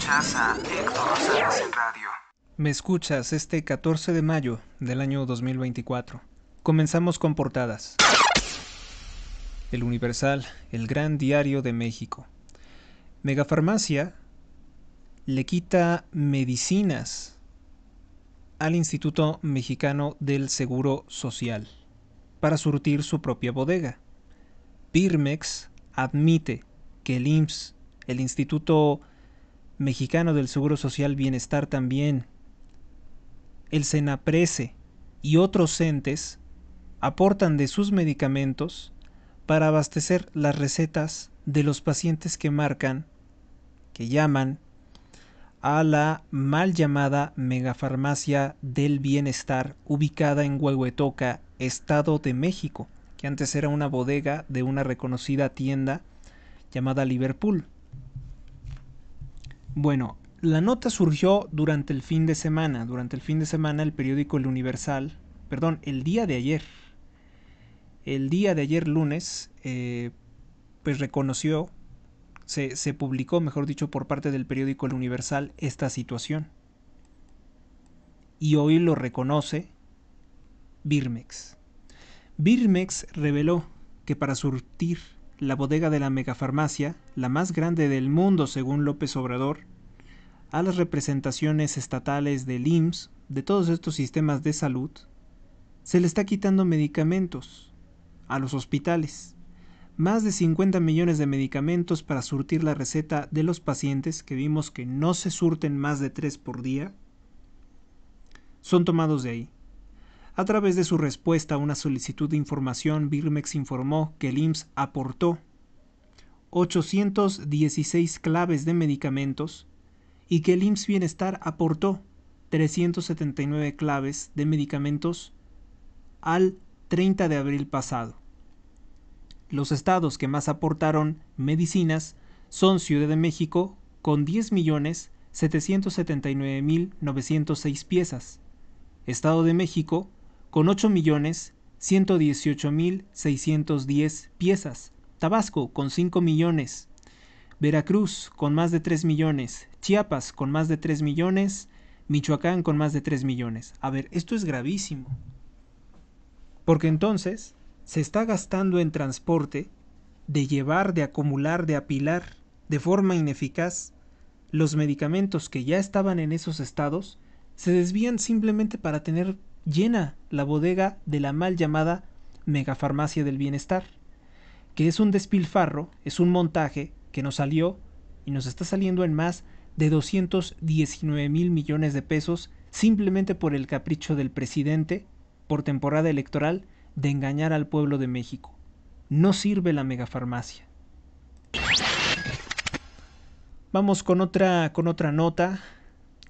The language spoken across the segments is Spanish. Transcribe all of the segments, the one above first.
Escuchas a Héctor Rosales en radio. Me escuchas este 14 de mayo del año 2024. Comenzamos con portadas. El Universal, el gran diario de México. Megafarmacia le quita medicinas al Instituto Mexicano del Seguro Social para surtir su propia bodega. Birmex admite que el IMSS, el Instituto Mexicano del Seguro Social Bienestar también, el Senaprece y otros entes aportan de sus medicamentos para abastecer las recetas de los pacientes que llaman a la mal llamada Megafarmacia del Bienestar, ubicada en Huehuetoca, Estado de México, que antes era una bodega de una reconocida tienda llamada Liverpool. Bueno, la nota surgió durante el fin de semana. Durante el fin de semana el periódico El Universal, el día de ayer lunes, pues reconoció, se publicó, mejor dicho, por parte del periódico El Universal esta situación. Y hoy lo reconoce Birmex. Birmex reveló que para surtir la bodega de la megafarmacia, la más grande del mundo según López Obrador, a las representaciones estatales del IMSS, de todos estos sistemas de salud, se le está quitando medicamentos a los hospitales. Más de 50 millones de medicamentos para surtir la receta de los pacientes, que vimos que no se surten más de 3 por día, son tomados de ahí. A través de su respuesta a una solicitud de información, Birmex informó que el IMSS aportó 816 claves de medicamentos y que el IMSS Bienestar aportó 379 claves de medicamentos al 30 de abril pasado. Los estados que más aportaron medicinas son Ciudad de México con 10.779.906 piezas, Estado de México con 8.118.610 piezas, Tabasco con 5 millones, Veracruz con más de 3 millones, Chiapas con más de 3 millones, Michoacán con más de 3 millones. A ver, esto es gravísimo, porque entonces se está gastando en transporte, de llevar, de acumular, de apilar de forma ineficaz los medicamentos que ya estaban en esos estados, se desvían simplemente para tener llena la bodega de la mal llamada Megafarmacia del Bienestar, que es un despilfarro, es un montaje que nos salió y nos está saliendo en más de 219 mil millones de pesos simplemente por el capricho del presidente, por temporada electoral, de engañar al pueblo de México. No sirve la megafarmacia. Vamos con otra nota.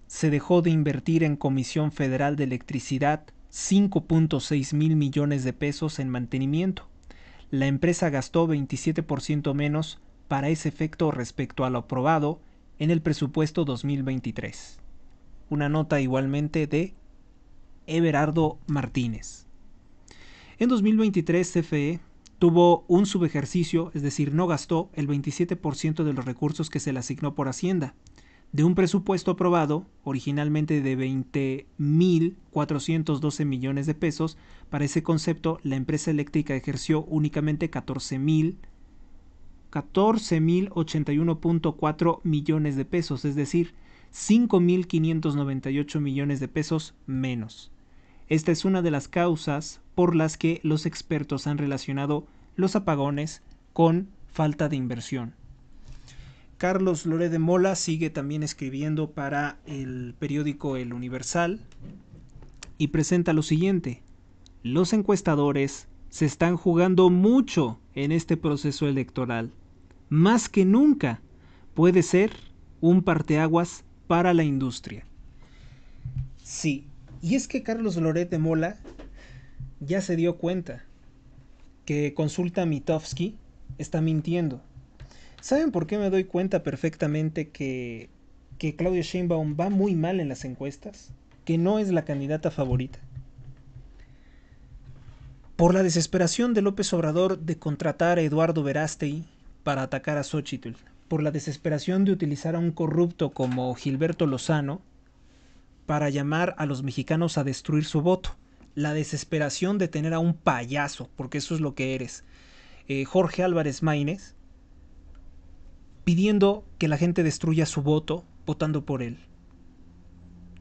Se dejó de invertir en Comisión Federal de Electricidad 5.6 mil millones de pesos en mantenimiento. La empresa gastó 27% menos para ese efecto respecto a lo aprobado en el presupuesto 2023. Una nota igualmente de Everardo Martínez. En 2023, CFE tuvo un subejercicio, es decir, no gastó el 27% de los recursos que se le asignó por Hacienda. De un presupuesto aprobado, originalmente de 20.412 millones de pesos, para ese concepto, la empresa eléctrica ejerció únicamente 14.081.4 millones de pesos, es decir, 5.598 millones de pesos menos. Esta es una de las causas por las que los expertos han relacionado los apagones con falta de inversión. Carlos Loret de Mola sigue también escribiendo para el periódico El Universal y presenta lo siguiente: los encuestadores se están jugando mucho en este proceso electoral. Más que nunca puede ser un parteaguas para la industria. Sí. Y es que Carlos Loret de Mola ya se dio cuenta que Consulta Mitofsky está mintiendo. ¿Saben por qué me doy cuenta perfectamente que Claudia Sheinbaum va muy mal en las encuestas? Que no es la candidata favorita. Por la desesperación de López Obrador de contratar a Eduardo Verástegui para atacar a Xóchitl. por la desesperación de utilizar a un corrupto como Gilberto Lozano para llamar a los mexicanos a destruir su voto. La desesperación de tener a un payaso, porque eso es lo que eres, Jorge Álvarez Maínez, pidiendo que la gente destruya su voto votando por él.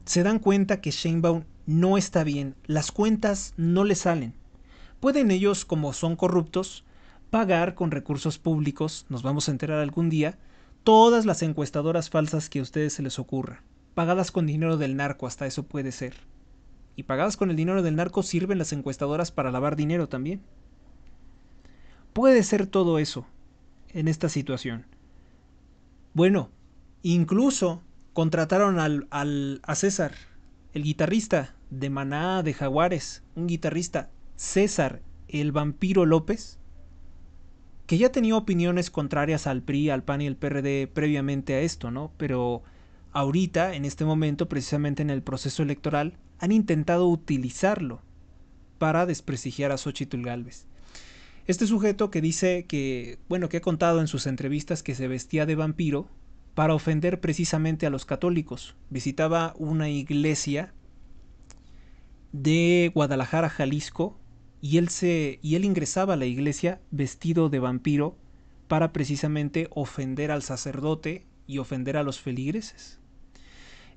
Se dan cuenta que Sheinbaum no está bien, las cuentas no le salen. Pueden ellos, como son corruptos, pagar con recursos públicos, nos vamos a enterar algún día, todas las encuestadoras falsas que a ustedes se les ocurra, pagadas con dinero del narco, hasta eso puede ser. Y pagadas con el dinero del narco sirven las encuestadoras para lavar dinero también. Puede ser todo eso en esta situación. Bueno, incluso contrataron a César, el guitarrista de Maná, de Jaguares, un guitarrista, César el Vampiro López, que ya tenía opiniones contrarias al PRI, al PAN y al PRD previamente a esto, ¿no? Pero ahorita, en este momento, precisamente en el proceso electoral, han intentado utilizarlo para desprestigiar a Xóchitl Gálvez. Este sujeto que dice que, bueno, que ha contado en sus entrevistas que se vestía de vampiro para ofender precisamente a los católicos. Visitaba una iglesia de Guadalajara, Jalisco, y él ingresaba a la iglesia vestido de vampiro para precisamente ofender al sacerdote y ofender a los feligreses.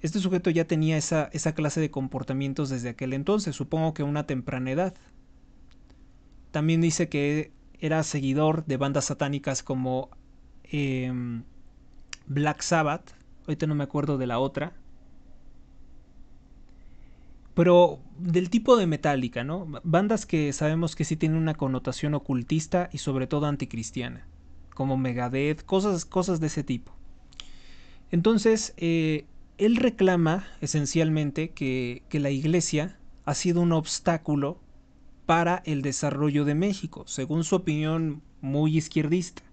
Este sujeto ya tenía esa clase de comportamientos desde aquel entonces, supongo que a una temprana edad. También dice que era seguidor de bandas satánicas como Black Sabbath, ahorita no me acuerdo de la otra, pero del tipo de Metallica, ¿no? Bandas que sabemos que sí tienen una connotación ocultista y sobre todo anticristiana, como Megadeth, cosas de ese tipo. Entonces, él reclama esencialmente que la iglesia ha sido un obstáculo para el desarrollo de México, según su opinión muy izquierdista.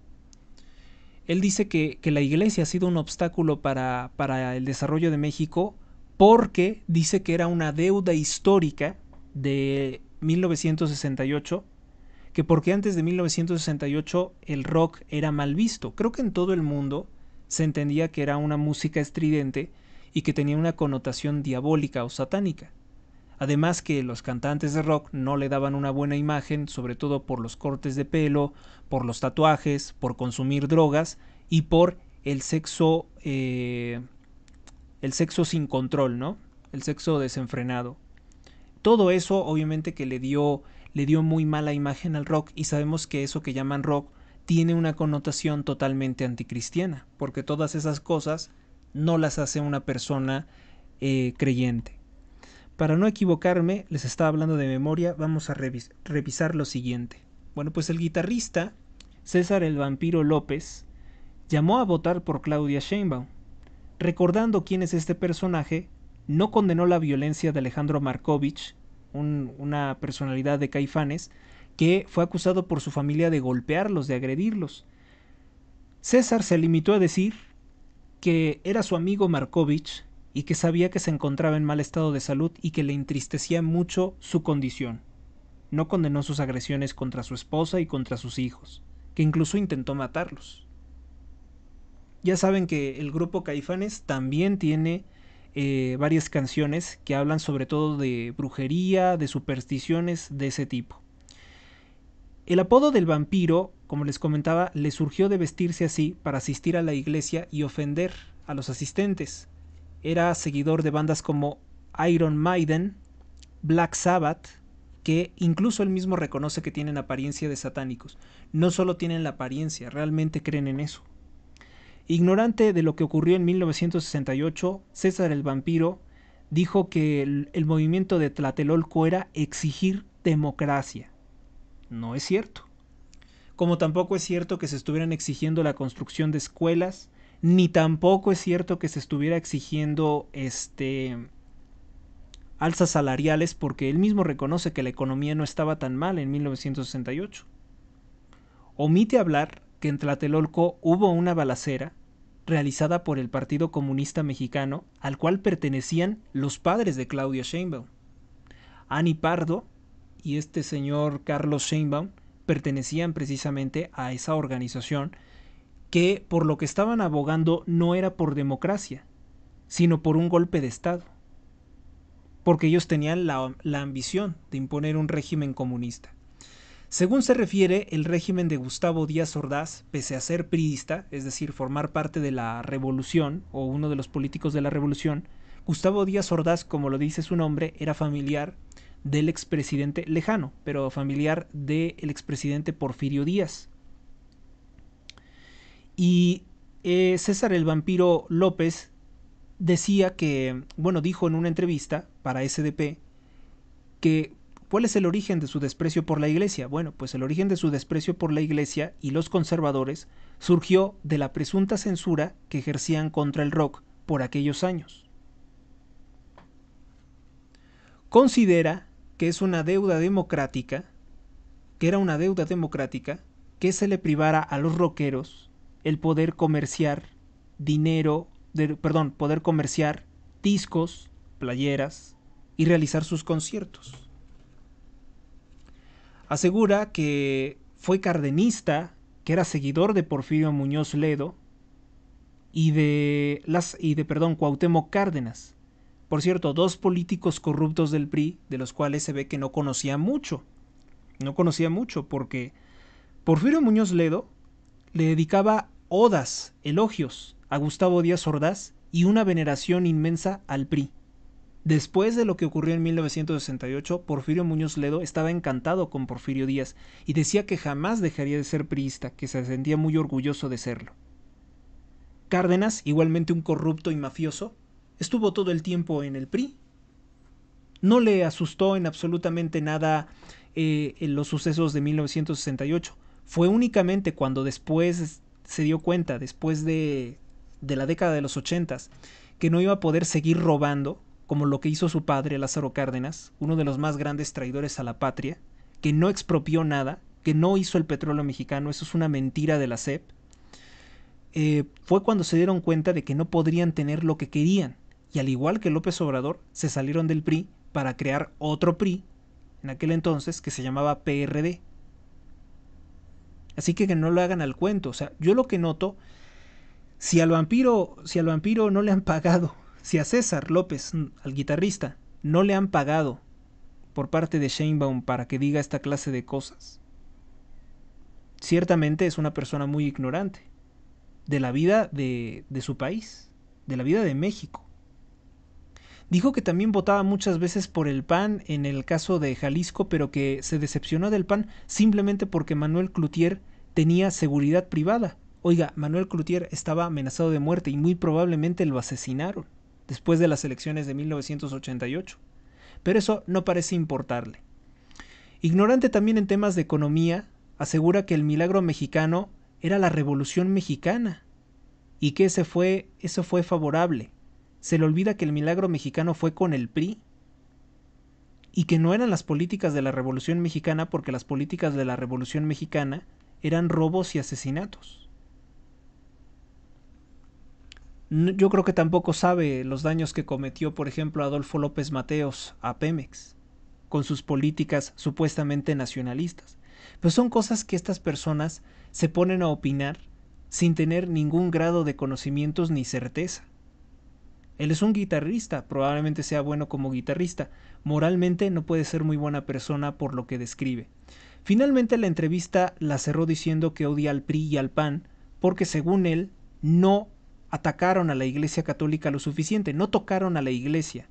Él dice que la iglesia ha sido un obstáculo para el desarrollo de México porque dice que era una deuda histórica de 1968, que porque antes de 1968 el rock era mal visto. Creo que en todo el mundo se entendía que era una música estridente y que tenía una connotación diabólica o satánica. Además que los cantantes de rock no le daban una buena imagen, sobre todo por los cortes de pelo, por los tatuajes, por consumir drogas y por el sexo sin control, ¿no? El sexo desenfrenado. Todo eso obviamente que le dio muy mala imagen al rock, y sabemos que eso que llaman rock tiene una connotación totalmente anticristiana, porque todas esas cosas no las hace una persona creyente. Para no equivocarme, les estaba hablando de memoria, vamos a revisar lo siguiente. Bueno, pues el guitarrista César el Vampiro López llamó a votar por Claudia Sheinbaum. Recordando quién es este personaje, no condenó la violencia de Alejandro Markovich, una personalidad de Caifanes, que fue acusado por su familia de golpearlos, de agredirlos. César se limitó a decir que era su amigo Markovich y que sabía que se encontraba en mal estado de salud y que le entristecía mucho su condición. No condenó sus agresiones contra su esposa y contra sus hijos, que incluso intentó matarlos. Ya saben que el grupo Caifanes también tiene varias canciones que hablan sobre todo de brujería, de supersticiones de ese tipo. El apodo del vampiro, como les comentaba, le surgió de vestirse así para asistir a la iglesia y ofender a los asistentes. Era seguidor de bandas como Iron Maiden, Black Sabbath, que incluso él mismo reconoce que tienen apariencia de satánicos. No solo tienen la apariencia, realmente creen en eso. Ignorante de lo que ocurrió en 1968, César el Vampiro dijo que el movimiento de Tlatelolco era exigir democracia. No es cierto. Como tampoco es cierto que se estuvieran exigiendo la construcción de escuelas, ni tampoco es cierto que se estuviera exigiendo alzas salariales, porque él mismo reconoce que la economía no estaba tan mal en 1968. Omite hablar que en Tlatelolco hubo una balacera realizada por el Partido Comunista Mexicano, al cual pertenecían los padres de Claudia Sheinbaum. Ani Pardo y este señor Carlos Sheinbaum pertenecían precisamente a esa organización que por lo que estaban abogando no era por democracia, sino por un golpe de Estado, porque ellos tenían la ambición de imponer un régimen comunista. Según se refiere, el régimen de Gustavo Díaz Ordaz, pese a ser priista, es decir, formar parte de la revolución o uno de los políticos de la revolución, Gustavo Díaz Ordaz, como lo dice su nombre, era familiar del expresidente lejano, pero familiar del expresidente Porfirio Díaz. Y César el Vampiro López decía que, bueno, dijo en una entrevista para SDP que ¿cuál es el origen de su desprecio por la Iglesia? Bueno, pues el origen de su desprecio por la Iglesia y los conservadores surgió de la presunta censura que ejercían contra el rock por aquellos años. Considera que es una deuda democrática, que era una deuda democrática, que se le privara a los rockeros el poder comerciar poder comerciar discos, playeras y realizar sus conciertos. Asegura que fue cardenista, que era seguidor de Porfirio Muñoz Ledo y de Cuauhtémoc Cárdenas. Por cierto, dos políticos corruptos del PRI, de los cuales se ve que no conocía mucho. No conocía mucho porque Porfirio Muñoz Ledo le dedicaba odas, elogios a Gustavo Díaz Ordaz y una veneración inmensa al PRI. Después de lo que ocurrió en 1968, Porfirio Muñoz Ledo estaba encantado con Porfirio Díaz y decía que jamás dejaría de ser priista, que se sentía muy orgulloso de serlo. Cárdenas, igualmente un corrupto y mafioso, estuvo todo el tiempo en el PRI. No le asustó en absolutamente nada en los sucesos de 1968. Fue únicamente cuando después se dio cuenta, después de la década de los 80, que no iba a poder seguir robando, como lo que hizo su padre, Lázaro Cárdenas, uno de los más grandes traidores a la patria, que no expropió nada, que no hizo el petróleo mexicano, eso es una mentira de la SEP, fue cuando se dieron cuenta de que no podrían tener lo que querían, y al igual que López Obrador, se salieron del PRI para crear otro PRI, en aquel entonces, que se llamaba PRD. Así que no lo hagan al cuento. O sea, yo lo que noto, si al vampiro no le han pagado, si a César López, al guitarrista, no le han pagado por parte de Sheinbaum para que diga esta clase de cosas, ciertamente es una persona muy ignorante de la vida de su país, de la vida de México. Dijo que también votaba muchas veces por el PAN en el caso de Jalisco, pero que se decepcionó del PAN simplemente porque Manuel Cloutier tenía seguridad privada. Oiga, Manuel Cloutier estaba amenazado de muerte y muy probablemente lo asesinaron después de las elecciones de 1988. Pero eso no parece importarle. Ignorante también en temas de economía, asegura que el milagro mexicano era la Revolución Mexicana y que eso fue favorable. Se le olvida que el milagro mexicano fue con el PRI y que no eran las políticas de la Revolución Mexicana, porque las políticas de la Revolución Mexicana eran robos y asesinatos. Yo creo que tampoco sabe los daños que cometió, por ejemplo, Adolfo López Mateos a Pemex con sus políticas supuestamente nacionalistas. Pero son cosas que estas personas se ponen a opinar sin tener ningún grado de conocimientos ni certeza. Él es un guitarrista, probablemente sea bueno como guitarrista. Moralmente no puede ser muy buena persona por lo que describe. Finalmente la entrevista la cerró diciendo que odia al PRI y al PAN porque, según él, no atacaron a la Iglesia Católica lo suficiente, no tocaron a la Iglesia.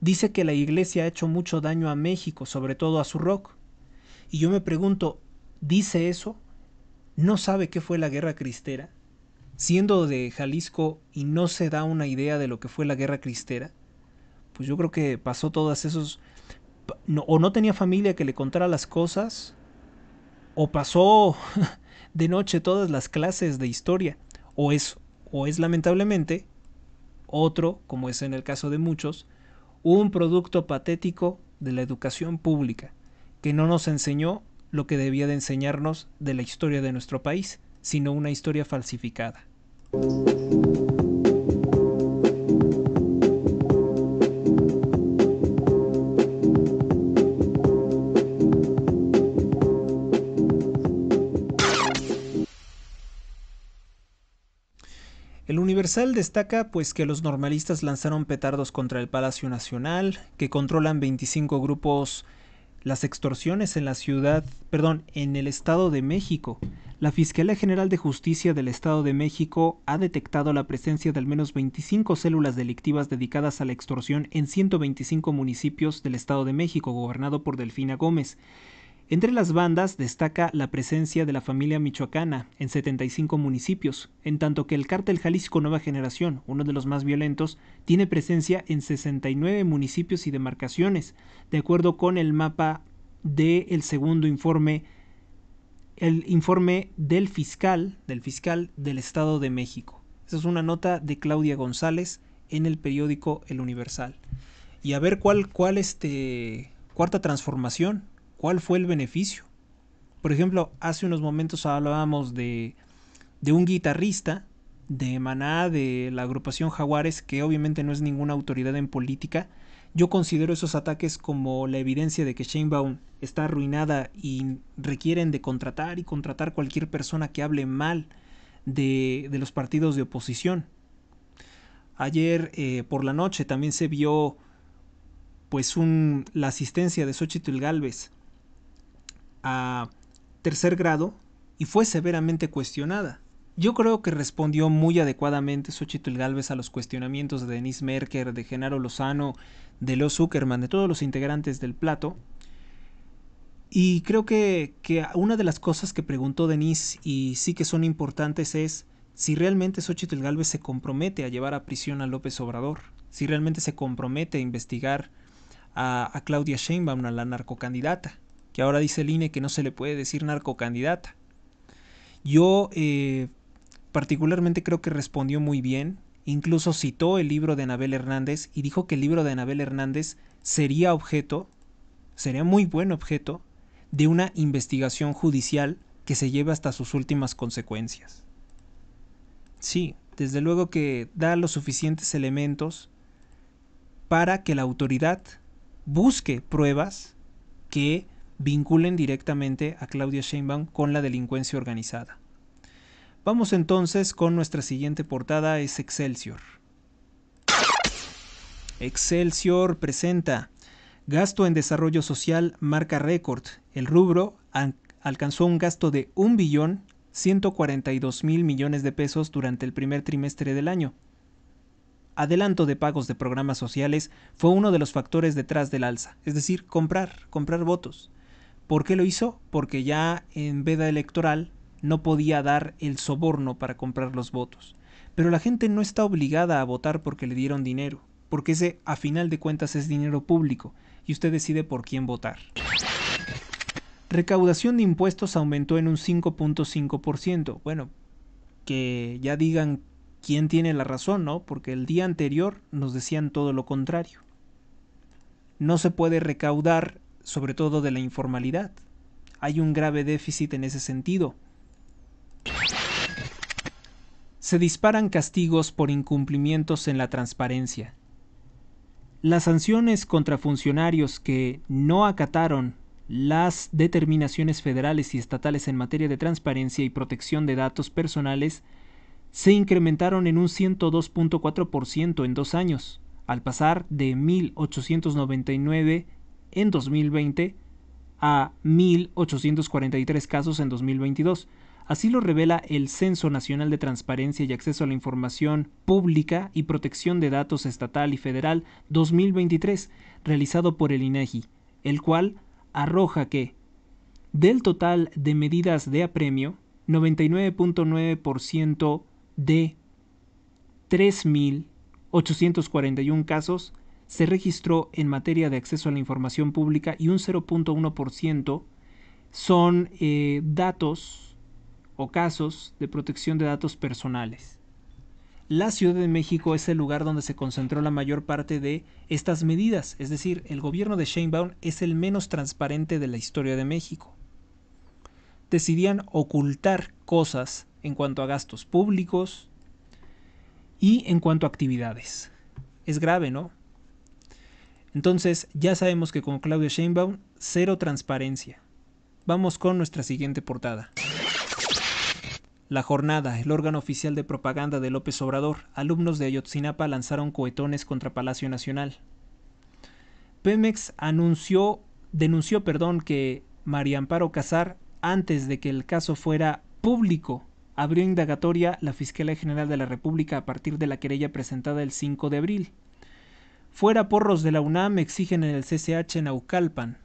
Dice que la Iglesia ha hecho mucho daño a México, sobre todo a su rock. Y yo me pregunto, ¿dice eso? ¿No sabe qué fue la Guerra Cristera? Siendo de Jalisco y no se da una idea de lo que fue la Guerra Cristera, pues yo creo que pasó todas esos... o no tenía familia que le contara las cosas, o pasó de noche todas las clases de historia, o es lamentablemente otro, como es en el caso de muchos, un producto patético de la educación pública, que no nos enseñó lo que debía de enseñarnos de la historia de nuestro país, sino una historia falsificada. El Universal destaca pues que los normalistas lanzaron petardos contra el Palacio Nacional, que controlan 25 grupos las extorsiones en en el Estado de México. La Fiscalía General de Justicia del Estado de México ha detectado la presencia de al menos 25 células delictivas dedicadas a la extorsión en 125 municipios del Estado de México, gobernado por Delfina Gómez. Entre las bandas destaca la presencia de la familia michoacana en 75 municipios, en tanto que el Cártel Jalisco Nueva Generación, uno de los más violentos, tiene presencia en 69 municipios y demarcaciones, de acuerdo con el mapa del segundo informe, el informe del fiscal del Estado de México. Esa es una nota de Claudia González en el periódico El Universal. Y a ver cuarta transformación. ¿Cuál fue el beneficio? Por ejemplo, hace unos momentos hablábamos de un guitarrista de Maná, de la agrupación Jaguares, que obviamente no es ninguna autoridad en política. Yo considero esos ataques como la evidencia de que Sheinbaum está arruinada y requieren de contratar cualquier persona que hable mal de los partidos de oposición. Ayer por la noche también se vio pues la asistencia de Xóchitl Gálvez a tercer grado y fue severamente cuestionada. Yo creo que respondió muy adecuadamente Xóchitl Gálvez a los cuestionamientos de Denise Merker, de Genaro Lozano, de Leo Zuckerman, de todos los integrantes del plato. Y creo que una de las cosas que preguntó Denise, y sí que son importantes, es si realmente Xóchitl Gálvez se compromete a llevar a prisión a López Obrador, si realmente se compromete a investigar a Claudia Sheinbaum, a la narcocandidata, que ahora dice el INE que no se le puede decir narcocandidata. Yo particularmente creo que respondió muy bien, incluso citó el libro de Anabel Hernández y dijo que el libro de Anabel Hernández sería muy buen objeto de una investigación judicial que se lleve hasta sus últimas consecuencias. Sí, desde luego que da los suficientes elementos para que la autoridad busque pruebas que vinculen directamente a Claudia Sheinbaum con la delincuencia organizada. Vamos entonces con nuestra siguiente portada, es Excelsior. Excelsior presenta: gasto en desarrollo social marca récord. El rubro alcanzó un gasto de 1.142.000 millones de pesos durante el primer trimestre del año. Adelanto de pagos de programas sociales fue uno de los factores detrás del alza, es decir, comprar votos. ¿Por qué lo hizo? Porque ya en veda electoral no podía dar el soborno para comprar los votos. Pero la gente no está obligada a votar porque le dieron dinero, porque ese a final de cuentas es dinero público y usted decide por quién votar. Recaudación de impuestos aumentó en un 5.5%. Bueno, que ya digan quién tiene la razón, ¿no? Porque el día anterior nos decían todo lo contrario. No se puede recaudar, sobre todo de la informalidad. Hay un grave déficit en ese sentido. Se disparan castigos por incumplimientos en la transparencia. Las sanciones contra funcionarios que no acataron las determinaciones federales y estatales en materia de transparencia y protección de datos personales se incrementaron en un 102.4% en 2 años, al pasar de 1.899 en 2020 a 1.843 casos en 2022. Así lo revela el Censo Nacional de Transparencia y Acceso a la Información Pública y Protección de Datos Estatal y Federal 2023, realizado por el INEGI, el cual arroja que, del total de medidas de apremio, 99.9% de 3.841 casos se registró en materia de acceso a la información pública y un 0.1% son datos o casos de protección de datos personales. La Ciudad de México es el lugar donde se concentró la mayor parte de estas medidas, es decir, el gobierno de Sheinbaum es el menos transparente de la historia de México. Decidían ocultar cosas en cuanto a gastos públicos y en cuanto a actividades. Es grave, ¿no? Entonces, ya sabemos que con Claudia Sheinbaum, cero transparencia. Vamos con nuestra siguiente portada. La Jornada, el órgano oficial de propaganda de López Obrador. Alumnos de Ayotzinapa lanzaron cohetones contra Palacio Nacional. Pemex denunció que María Amparo Casar, antes de que el caso fuera público, abrió indagatoria la Fiscalía General de la República a partir de la querella presentada el 5 de abril. Fuera porros de la UNAM, exigen en el CCH en Naucalpan.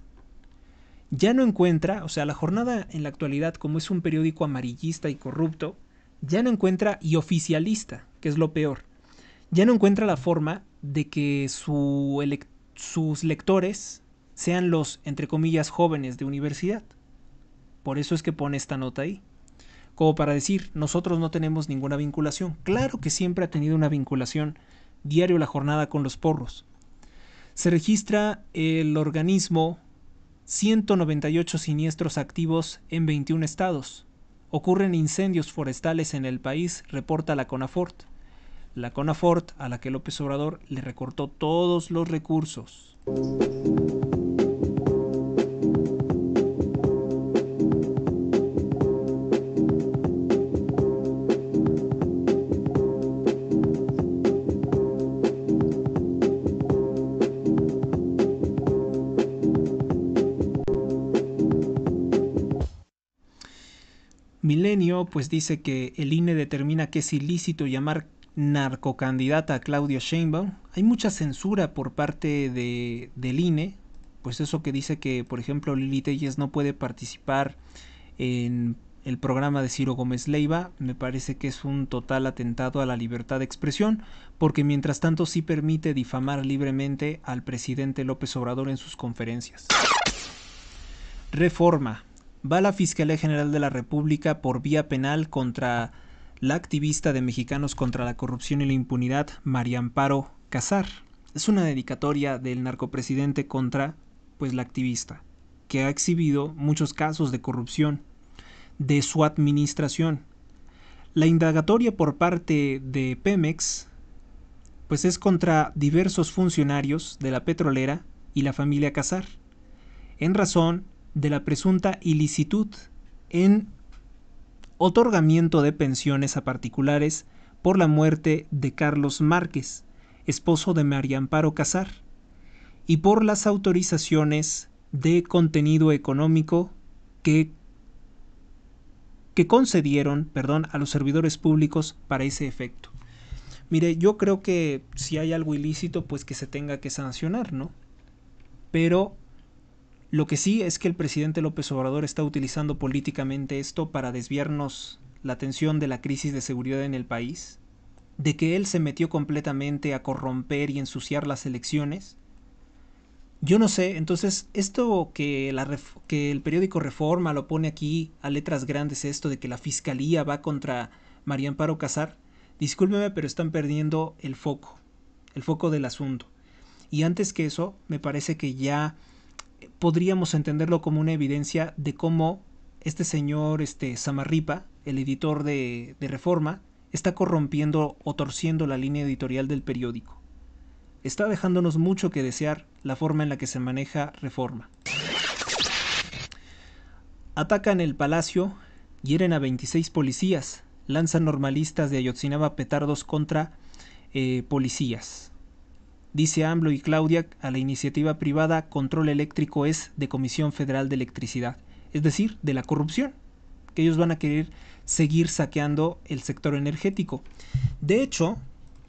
Ya no encuentra, o sea, La Jornada en la actualidad, como es un periódico amarillista y corrupto, ya no encuentra, y oficialista, que es lo peor, ya no encuentra la forma de que sus lectores sean los, entre comillas, jóvenes de universidad. Por eso es que pone esta nota ahí. Como para decir, nosotros no tenemos ninguna vinculación. Claro que siempre ha tenido una vinculación diario La Jornada con los porros. Se registra el organismo 198 siniestros activos en 21 estados. Ocurren incendios forestales en el país, reporta la CONAFORT. La CONAFORT a la que López Obrador le recortó todos los recursos. Milenio pues dice que el INE determina que es ilícito llamar narcocandidata a Claudia Sheinbaum. Hay mucha censura por parte del INE, pues eso que dice que, por ejemplo, Lili Telles no puede participar en el programa de Ciro Gómez Leiva, me parece que es un total atentado a la libertad de expresión, porque mientras tanto sí permite difamar libremente al presidente López Obrador en sus conferencias. Reforma. Va la Fiscalía General de la República por vía penal contra la activista de Mexicanos contra la Corrupción y la Impunidad, María Amparo Casar. Es una dedicatoria del narcopresidente contra, pues, la activista, que ha exhibido muchos casos de corrupción de su administración. La indagatoria por parte de Pemex, pues, es contra diversos funcionarios de la petrolera y la familia Casar, en razón de la presunta ilicitud en otorgamiento de pensiones a particulares por la muerte de Carlos Márquez, esposo de María Amparo Casar, y por las autorizaciones de contenido económico que concedieron, a los servidores públicos para ese efecto. Mire, yo creo que si hay algo ilícito, pues que se tenga que sancionar, ¿no? Pero lo que sí es que el presidente López Obrador está utilizando políticamente esto para desviarnos la atención de la crisis de seguridad en el país, de que él se metió completamente a corromper y ensuciar las elecciones. Yo no sé, entonces esto que el periódico Reforma lo pone aquí a letras grandes, esto de que la fiscalía va contra María Amparo Casar, discúlpeme, pero están perdiendo el foco del asunto. Y antes que eso, me parece que ya podríamos entenderlo como una evidencia de cómo este señor Samarripa, el editor de Reforma, está corrompiendo o torciendo la línea editorial del periódico. Está dejándonos mucho que desear la forma en la que se maneja Reforma. Atacan el palacio, hieren a 26 policías, lanzan normalistas de Ayotzinapa petardos contra policías. Dice AMLO y Claudia, a la iniciativa privada control eléctrico es de Comisión Federal de Electricidad, es decir, de la corrupción, que ellos van a querer seguir saqueando el sector energético. De hecho,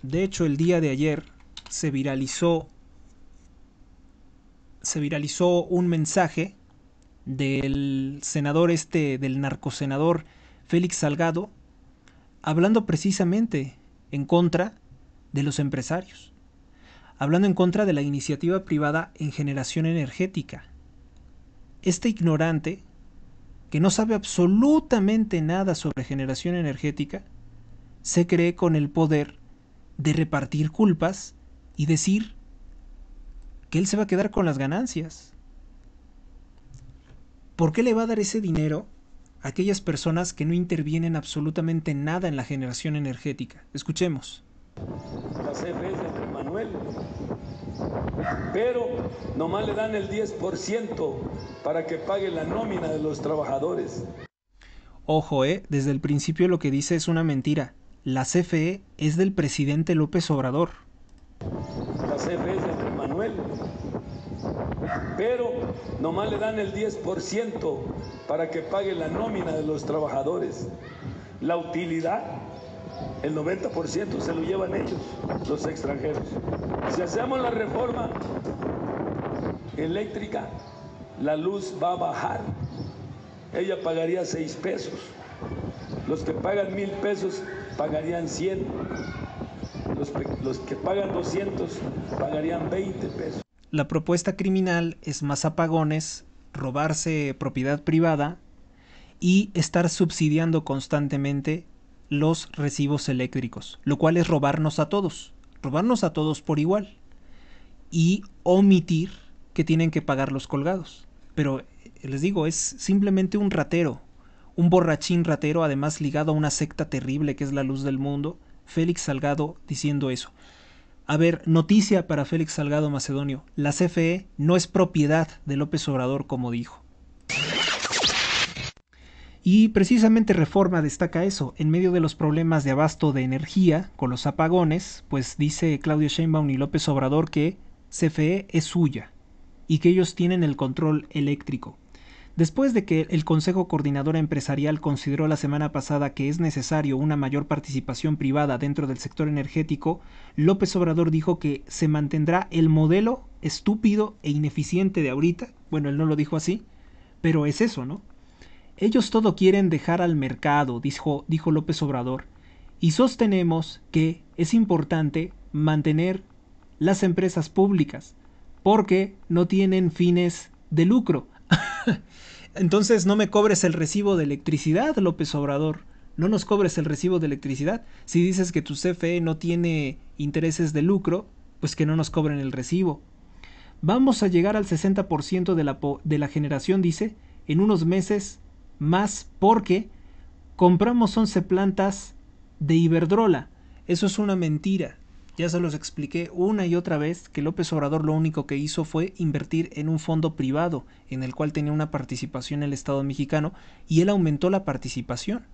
el día de ayer se viralizó un mensaje del senador del narcosenador Félix Salgado, hablando precisamente en contra de los empresarios, hablando en contra de la iniciativa privada en generación energética. Este ignorante, que no sabe absolutamente nada sobre generación energética, se cree con el poder de repartir culpas y decir que él se va a quedar con las ganancias. ¿Por qué le va a dar ese dinero a aquellas personas que no intervienen absolutamente nada en la generación energética? Escuchemos. La CFE es de Andrés Manuel, pero nomás le dan el 10% para que pague la nómina de los trabajadores. Ojo, desde el principio lo que dice es una mentira. La CFE es del presidente López Obrador. La CFE es de Andrés Manuel. Pero nomás le dan el 10% para que pague la nómina de los trabajadores. La utilidad, el 90% se lo llevan ellos, los extranjeros. Si hacemos la reforma eléctrica, la luz va a bajar. Ella pagaría 6 pesos. Los que pagan 1,000 pesos pagarían 100. Los que pagan 200 pagarían 20 pesos. La propuesta criminal es más apagones, robarse propiedad privada y estar subsidiando constantemente los recibos eléctricos, lo cual es robarnos a todos por igual y omitir que tienen que pagar los colgados. Pero les digo, es simplemente un ratero, un borrachín ratero, además ligado a una secta terrible que es la Luz del Mundo, Félix Salgado diciendo eso. A ver, noticia para Félix Salgado Macedonio, la CFE no es propiedad de López Obrador como dijo. Y precisamente Reforma destaca eso, en medio de los problemas de abasto de energía con los apagones, pues dice Claudia Sheinbaum y López Obrador que CFE es suya y que ellos tienen el control eléctrico. Después de que el Consejo Coordinador Empresarial consideró la semana pasada que es necesario una mayor participación privada dentro del sector energético, López Obrador dijo que se mantendrá el modelo estúpido e ineficiente de ahorita. Bueno, él no lo dijo así, pero es eso, ¿no? Ellos todo quieren dejar al mercado, dijo López Obrador, y sostenemos que es importante mantener las empresas públicas porque no tienen fines de lucro. Entonces no me cobres el recibo de electricidad, López Obrador. No nos cobres el recibo de electricidad. Si dices que tu CFE no tiene intereses de lucro, pues que no nos cobren el recibo. Vamos a llegar al 60% de la generación, dice, en unos meses más porque compramos 11 plantas de Iberdrola. Eso es una mentira. Ya se los expliqué una y otra vez que López Obrador lo único que hizo fue invertir en un fondo privado en el cual tenía una participación el Estado mexicano y él aumentó la participación.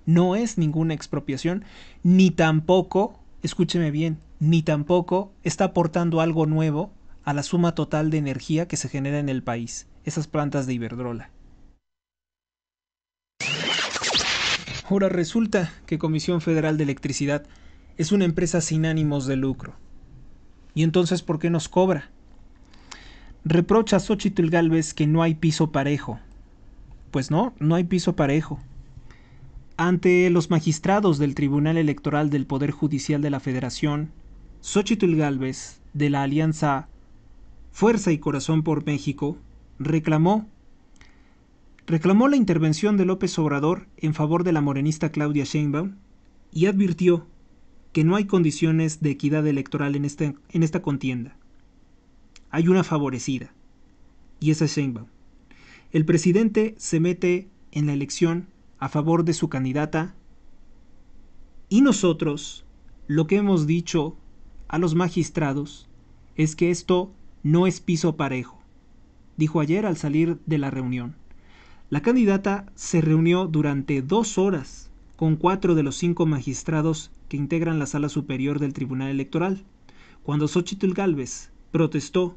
No es ninguna expropiación, ni tampoco, escúcheme bien, ni tampoco está aportando algo nuevo a la suma total de energía que se genera en el país, esas plantas de Iberdrola. Ahora resulta que Comisión Federal de Electricidad es una empresa sin ánimos de lucro. ¿Y entonces por qué nos cobra? Reprocha a Xóchitl Gálvez que no hay piso parejo. Pues no hay piso parejo. Ante los magistrados del Tribunal Electoral del Poder Judicial de la Federación, Xóchitl Gálvez, de la alianza Fuerza y Corazón por México, reclamó la intervención de López Obrador en favor de la morenista Claudia Sheinbaum y advirtió que no hay condiciones de equidad electoral en esta contienda. Hay una favorecida, y esa es Sheinbaum. El presidente se mete en la elección a favor de su candidata y nosotros lo que hemos dicho a los magistrados es que esto no es piso parejo, dijo ayer al salir de la reunión. La candidata se reunió durante 2 horas con 4 de los 5 magistrados que integran la Sala Superior del Tribunal Electoral. Cuando Xóchitl Gálvez protestó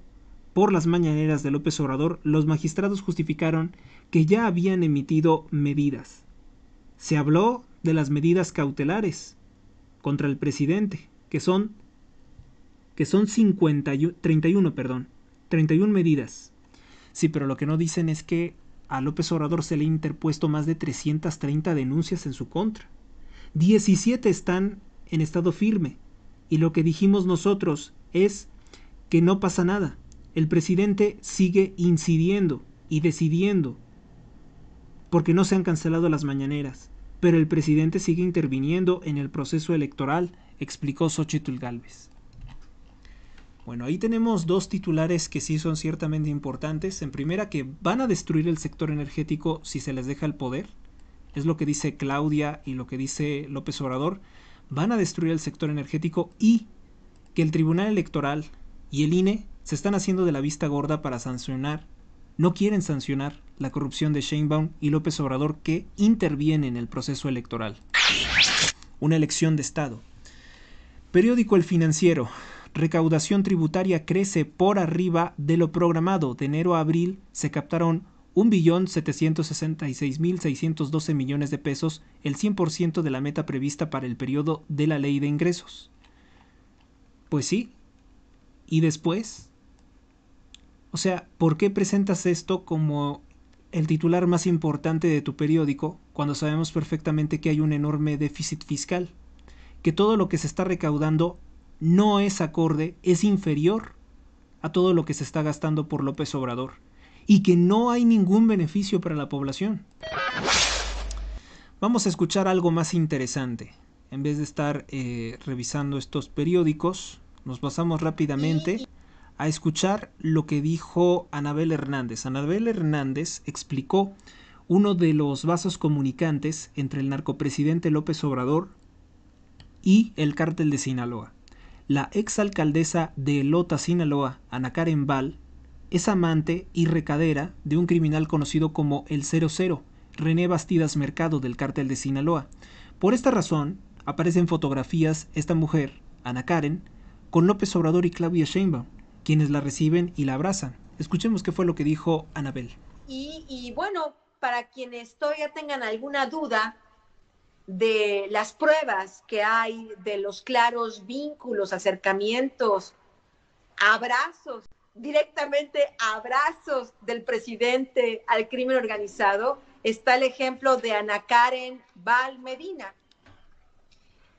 por las mañaneras de López Obrador, los magistrados justificaron que ya habían emitido medidas. Se habló de las medidas cautelares contra el presidente, que son 31 medidas. Sí, pero lo que no dicen es que a López Obrador se le ha interpuesto más de 330 denuncias en su contra. 17 están en estado firme. Y lo que dijimos nosotros es que no pasa nada. El presidente sigue incidiendo y decidiendo porque no se han cancelado las mañaneras. Pero el presidente sigue interviniendo en el proceso electoral, explicó Xóchitl Gálvez. Bueno, ahí tenemos 2 titulares que sí son ciertamente importantes. En primera, que van a destruir el sector energético si se les deja el poder. Es lo que dice Claudia y lo que dice López Obrador. Van a destruir el sector energético y que el Tribunal Electoral y el INE se están haciendo de la vista gorda para sancionar no quieren sancionar la corrupción de Sheinbaum y López Obrador, que interviene en el proceso electoral. Una elección de Estado. Periódico El Financiero. Recaudación tributaria crece por arriba de lo programado. De enero a abril se captaron 1.766.612 millones de pesos, el 100% de la meta prevista para el periodo de la Ley de Ingresos. Pues sí. ¿Y después? O sea, ¿por qué presentas esto como el titular más importante de tu periódico cuando sabemos perfectamente que hay un enorme déficit fiscal? Que todo lo que se está recaudando no es acorde, es inferior a todo lo que se está gastando por López Obrador, y que no hay ningún beneficio para la población. Vamos a escuchar algo más interesante. En vez de estar revisando estos periódicos, nos pasamos rápidamente a escuchar lo que dijo Anabel Hernández. Anabel Hernández explicó uno de los vasos comunicantes entre el narcopresidente López Obrador y el cártel de Sinaloa. La exalcaldesa de Elota, Sinaloa, Ana Karen Val, es amante y recadera de un criminal conocido como el 00, René Bastidas Mercado, del cártel de Sinaloa. Por esta razón, aparecen fotografías esta mujer, Ana Karen, con López Obrador y Claudia Sheinbaum, quienes la reciben y la abrazan. Escuchemos qué fue lo que dijo Anabel. Y bueno, para quienes todavía tengan alguna duda de las pruebas que hay, de los claros vínculos, acercamientos, abrazos, directamente abrazos del presidente al crimen organizado, está el ejemplo de Ana Karen Val Medina,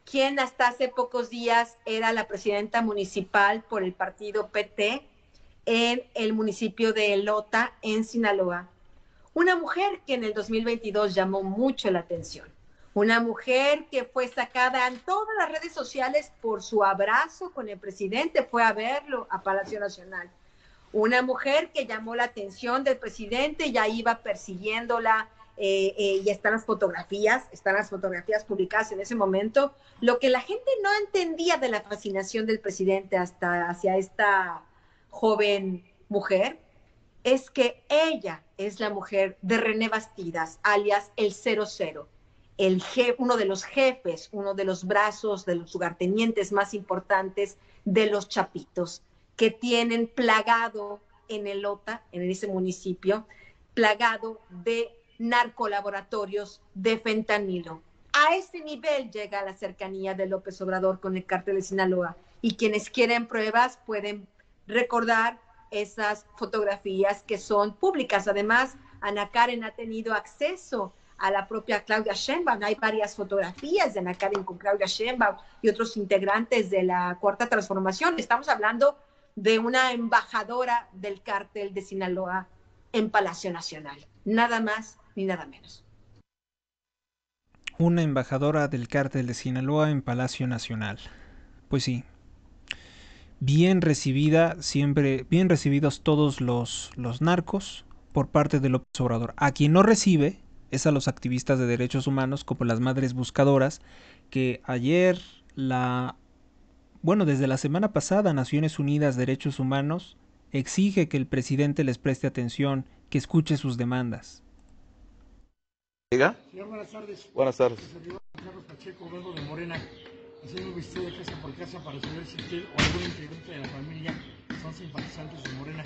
quien hasta hace pocos días era la presidenta municipal por el partido PT en el municipio de Elota, en Sinaloa. Una mujer que en el 2022 llamó mucho la atención. Una mujer que fue sacada en todas las redes sociales por su abrazo con el presidente, fue a verlo a Palacio Nacional. Una mujer que llamó la atención del presidente, ya iba persiguiéndola, y están las fotografías publicadas en ese momento. Lo que la gente no entendía de la fascinación del presidente hacia esta joven mujer es que ella es la mujer de René Bastidas, alias el 00. Uno de los jefes, uno de los brazos, de los lugartenientes más importantes de los Chapitos, que tienen plagado en Elota, en ese municipio, plagado de narcolaboratorios de fentanilo. A ese nivel llega la cercanía de López Obrador con el cártel de Sinaloa, y quienes quieren pruebas pueden recordar esas fotografías que son públicas. Además, Ana Karen ha tenido acceso a la propia Claudia Sheinbaum. Hay varias fotografías de Ana Karen con Claudia Sheinbaum y otros integrantes de la Cuarta Transformación. Estamos hablando de una embajadora del cártel de Sinaloa en Palacio Nacional. Nada más ni nada menos. Una embajadora del cártel de Sinaloa en Palacio Nacional. Pues sí. Bien recibida, siempre bien recibidos todos los narcos por parte de López Obrador. A quien no recibe es a los activistas de derechos humanos, como las Madres Buscadoras, que ayer, desde la semana pasada, Naciones Unidas Derechos Humanos exige que el presidente les preste atención, que escuche sus demandas. ¿Diga? Señor, buenas tardes. Buenas tardes. Servidor Carlos Pacheco, vengo de Morena. Hacemos visita de casa por casa para saber si usted o algún integrante de la familia son simpatizantes de Morena.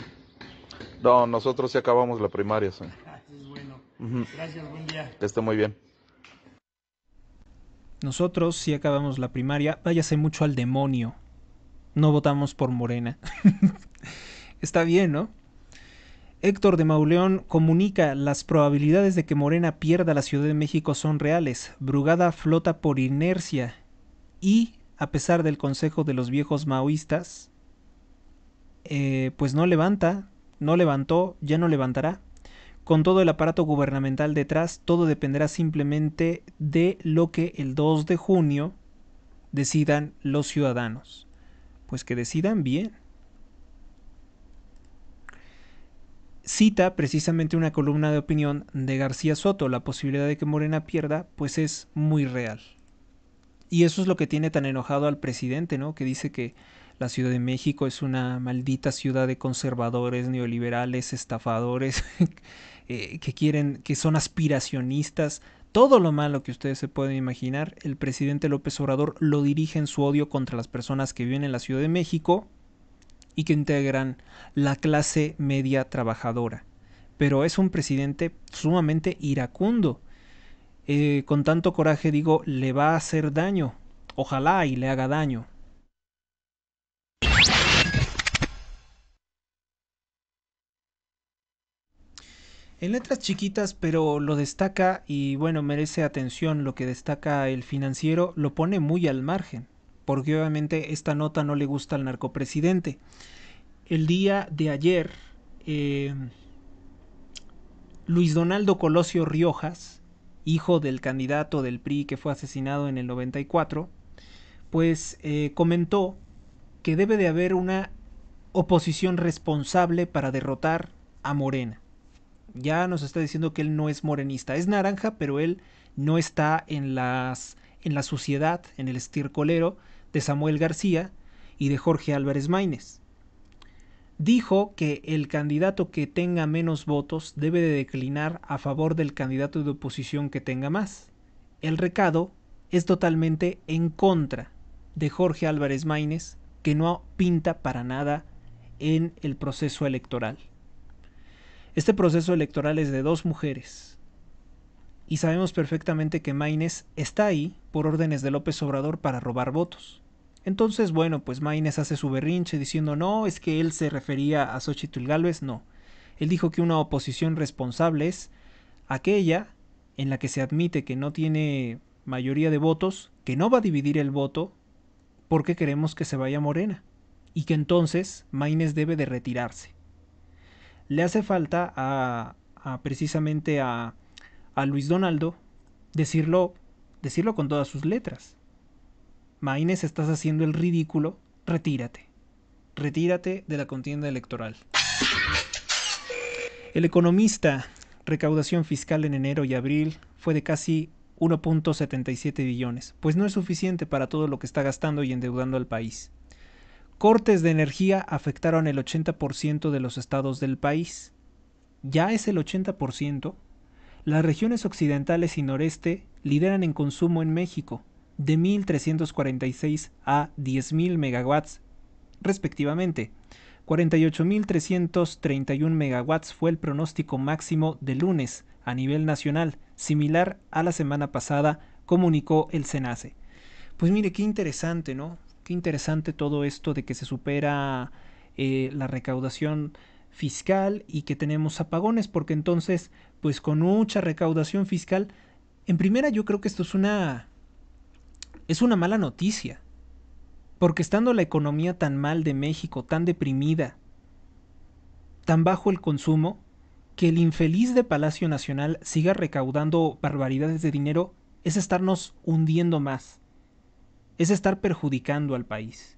No, nosotros sí acabamos la primaria, señor. Es bueno. Ujú. Gracias, buen día. Que esté muy bien. Nosotros sí acabamos la primaria. Váyase mucho al demonio. No votamos por Morena. Está bien, ¿no? Héctor de Mauleón comunica: las probabilidades de que Morena pierda la Ciudad de México son reales. Brugada flota por inercia y, a pesar del consejo de los viejos maoístas, pues no levantó, ya no levantará. Con todo el aparato gubernamental detrás, todo dependerá simplemente de lo que el 2 de junio decidan los ciudadanos. Pues que decidan bien. Cita precisamente una columna de opinión de García Soto: la posibilidad de que Morena pierda pues es muy real. Y eso es lo que tiene tan enojado al presidente, ¿no? Que dice que La Ciudad de México es una maldita ciudad de conservadores, neoliberales, estafadores, que son aspiracionistas. Todo lo malo que ustedes se pueden imaginar, el presidente López Obrador lo dirige en su odio contra las personas que viven en la Ciudad de México y que integran la clase media trabajadora. Pero es un presidente sumamente iracundo. Con tanto coraje digo, le va a hacer daño. Ojalá y le haga daño. En letras chiquitas, pero lo destaca y bueno, merece atención lo que destaca el Financiero, lo pone muy al margen, porque obviamente esta nota no le gusta al narcopresidente. El día de ayer, Luis Donaldo Colosio Riojas, hijo del candidato del PRI que fue asesinado en el 94, pues comentó que debe de haber una oposición responsable para derrotar a Morena. Ya nos está diciendo que él no es morenista, es naranja, pero él no está en la suciedad, en el estircolero de Samuel García y de Jorge Álvarez Maínez. Dijo que el candidato que tenga menos votos debe de declinar a favor del candidato de oposición que tenga más. El recado es totalmente en contra de Jorge Álvarez Maínez, que no pinta para nada en el proceso electoral. Este proceso electoral es de 2 mujeres y sabemos perfectamente que Maínez está ahí por órdenes de López Obrador para robar votos. Entonces, bueno, pues Maínez hace su berrinche diciendo no, es que él se refería a Xóchitl Gálvez, no. Él dijo que una oposición responsable es aquella en la que se admite que no tiene mayoría de votos, que no va a dividir el voto porque queremos que se vaya Morena y que entonces Maínez debe de retirarse. Le hace falta precisamente a Luis Donaldo decirlo con todas sus letras. Maínez, estás haciendo el ridículo, retírate de la contienda electoral. El Economista, recaudación fiscal en enero y abril fue de casi 1.77 billones, pues no es suficiente para todo lo que está gastando y endeudando al país. Cortes de energía afectaron el 80% de los estados del país. Ya es el 80%. Las regiones occidentales y noreste lideran en consumo en México, de 1.346 a 10.000 megawatts, respectivamente. 48.331 megawatts fue el pronóstico máximo de lunes a nivel nacional, similar a la semana pasada, comunicó el SENACE. Pues mire, qué interesante, ¿no? Qué interesante todo esto de que se supera la recaudación fiscal y que tenemos apagones, porque entonces, pues con mucha recaudación fiscal, en primera yo creo que esto es una mala noticia, porque estando la economía tan mal de México, tan deprimida, tan bajo el consumo, que el infeliz de Palacio Nacional siga recaudando barbaridades de dinero es estarnos hundiendo más. Es estar perjudicando al país.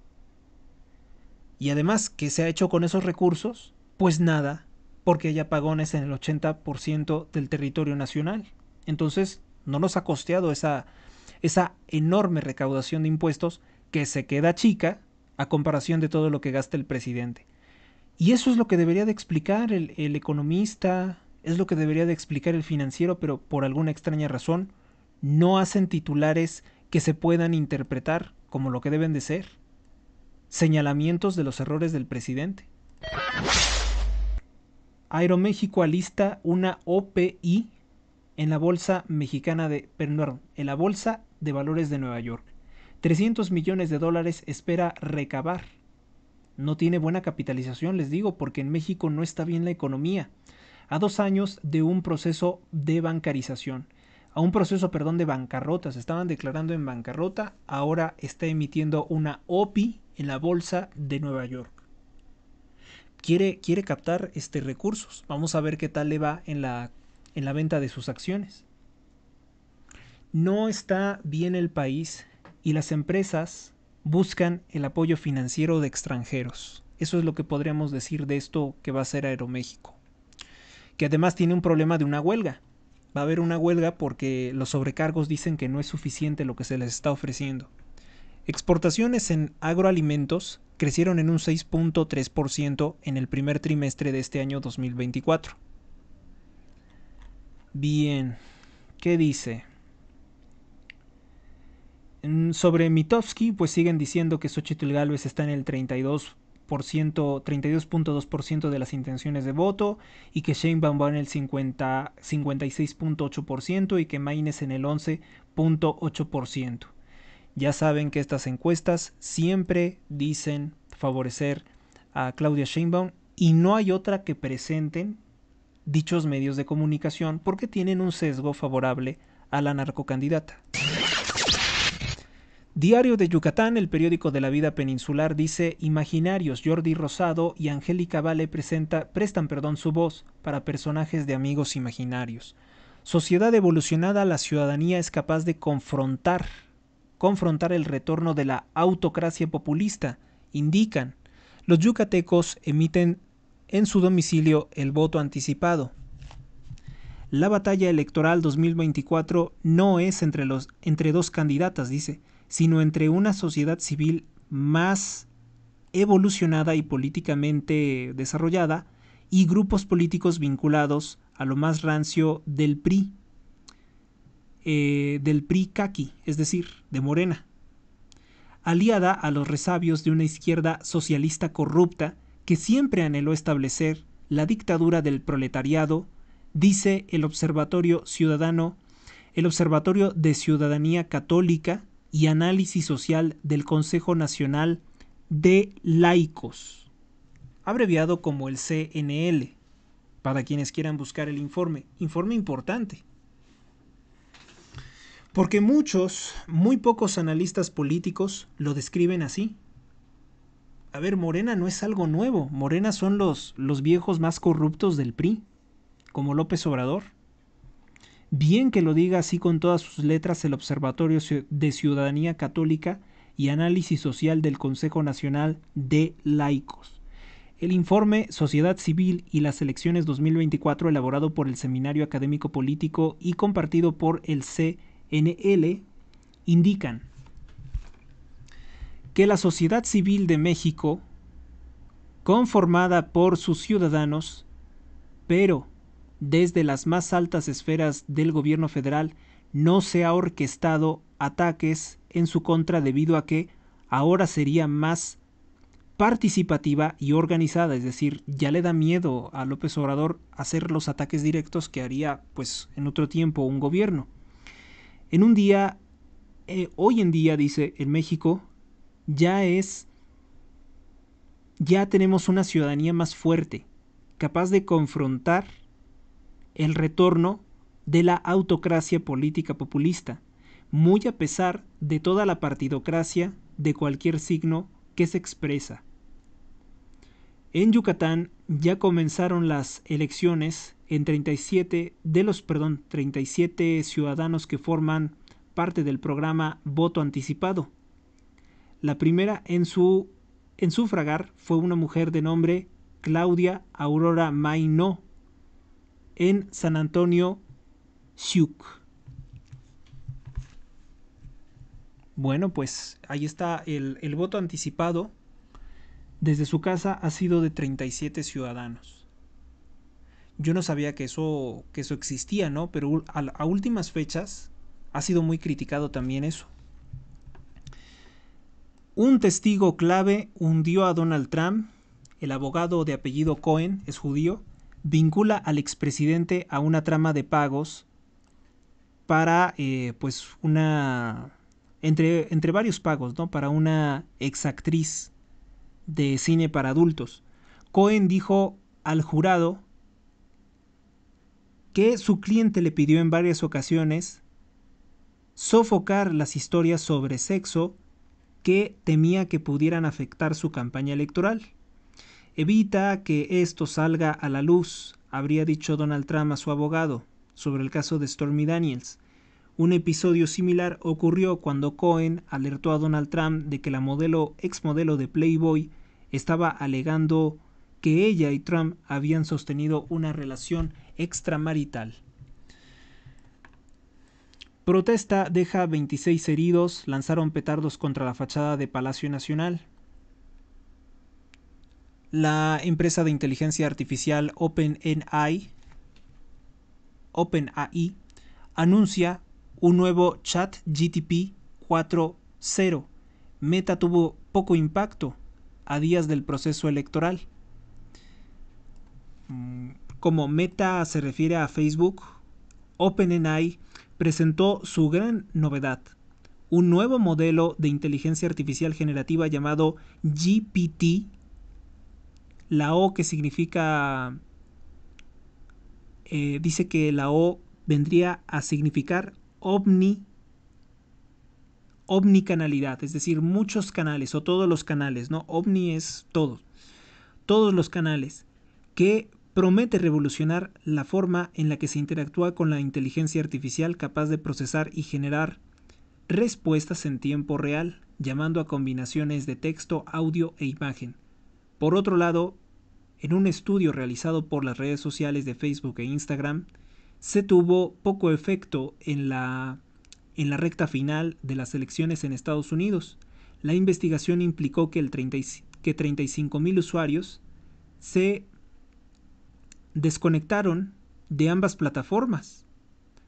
Y además, ¿qué se ha hecho con esos recursos? Pues nada, porque hay apagones en el 80% del territorio nacional. Entonces, no nos ha costeado esa enorme recaudación de impuestos que se queda chica a comparación de todo lo que gasta el presidente. Y eso es lo que debería de explicar el Economista, es lo que debería de explicar el Financiero, pero por alguna extraña razón no hacen titulares que se puedan interpretar como lo que deben de ser. Señalamientos de los errores del presidente. Aeroméxico alista una OPI en la bolsa mexicana en la bolsa de valores de Nueva York. 300 millones de dólares espera recabar. No tiene buena capitalización, les digo, porque en México no está bien la economía. A 2 años de un proceso de bancarización. De bancarrota. Se estaban declarando en bancarrota, ahora está emitiendo una OPI en la bolsa de Nueva York. Quiere captar recursos. Vamos a ver qué tal le va en la venta de sus acciones. No está bien el país y las empresas buscan el apoyo financiero de extranjeros. Eso es lo que podríamos decir de esto que va a ser Aeroméxico. Que además tiene un problema de una huelga. Va a haber una huelga porque los sobrecargos dicen que no es suficiente lo que se les está ofreciendo. Exportaciones en agroalimentos crecieron en un 6.3% en el primer trimestre de este año 2024. Bien, ¿qué dice? Sobre Mitofsky, pues siguen diciendo que Xóchitl Gálvez está en el 32.2% de las intenciones de voto y que Sheinbaum va en el 56.8% y que Maines en el 11.8%. Ya saben que estas encuestas siempre dicen favorecer a Claudia Sheinbaum y no hay otra que presenten dichos medios de comunicación porque tienen un sesgo favorable a la narcocandidata. Diario de Yucatán, el periódico de la vida peninsular, dice: imaginarios Jordi Rosado y Angélica Vale prestan su voz para personajes de amigos imaginarios. Sociedad evolucionada, la ciudadanía es capaz de confrontar el retorno de la autocracia populista, indican. Los yucatecos emiten en su domicilio el voto anticipado. La batalla electoral 2024 no es entre dos candidatas, dice, sino entre una sociedad civil más evolucionada y políticamente desarrollada y grupos políticos vinculados a lo más rancio del PRI caqui, es decir, de Morena, aliada a los resabios de una izquierda socialista corrupta que siempre anheló establecer la dictadura del proletariado, dice el Observatorio de Ciudadanía Católica y Análisis Social del Consejo Nacional de Laicos, abreviado como el CNL, para quienes quieran buscar el informe importante. Porque muy pocos analistas políticos lo describen así. A ver, Morena no es algo nuevo. Morena son los viejos más corruptos del PRI, como López Obrador. Bien que lo diga así con todas sus letras el Observatorio de Ciudadanía Católica y Análisis Social del Consejo Nacional de Laicos. El informe Sociedad Civil y las Elecciones 2024, elaborado por el Seminario Académico Político y compartido por el CNL, indican que la sociedad civil de México, conformada por sus ciudadanos, pero desde las más altas esferas del gobierno federal, no se ha orquestado ataques en su contra debido a que ahora sería más participativa y organizada, es decir, ya le da miedo a López Obrador hacer los ataques directos que haría pues en otro tiempo un gobierno. Hoy en día, dice, en México ya tenemos una ciudadanía más fuerte, capaz de confrontar el retorno de la autocracia política populista, muy a pesar de toda la partidocracia de cualquier signo que se expresa. En Yucatán ya comenzaron las elecciones en 37 ciudadanos que forman parte del programa Voto Anticipado. La primera en sufragar fue una mujer de nombre Claudia Aurora Maynó, en San Antonio, Xiuc. Bueno, pues ahí está el voto anticipado. Desde su casa ha sido de 37 ciudadanos. Yo no sabía que eso existía, ¿no? Pero a últimas fechas ha sido muy criticado también eso. Un testigo clave hundió a Donald Trump. El abogado de apellido Cohen, es judío, vincula al expresidente a una trama de pagos para, entre varios pagos, ¿no? Para una exactriz de cine para adultos. Cohen dijo al jurado que su cliente le pidió en varias ocasiones sofocar las historias sobre sexo que temía que pudieran afectar su campaña electoral. Evita que esto salga a la luz, habría dicho Donald Trump a su abogado sobre el caso de Stormy Daniels. Un episodio similar ocurrió cuando Cohen alertó a Donald Trump de que la exmodelo de Playboy estaba alegando que ella y Trump habían sostenido una relación extramarital. Protesta deja 26 heridos, lanzaron petardos contra la fachada de Palacio Nacional. la empresa de inteligencia artificial OpenAI anuncia un nuevo ChatGPT 4.0. Meta tuvo poco impacto a días del proceso electoral. Como Meta se refiere a Facebook, OpenAI presentó su gran novedad, un nuevo modelo de inteligencia artificial generativa llamado GPT. La O que significa, dice que la O vendría a significar omnicanalidad, es decir, muchos canales o todos los canales, ¿no? Omni es todos los canales, que promete revolucionar la forma en la que se interactúa con la inteligencia artificial, capaz de procesar y generar respuestas en tiempo real, llamando a combinaciones de texto, audio e imagen. Por otro lado, en un estudio realizado por las redes sociales de Facebook e Instagram, se tuvo poco efecto en la recta final de las elecciones en Estados Unidos. La investigación implicó que 35,000 usuarios se desconectaron de ambas plataformas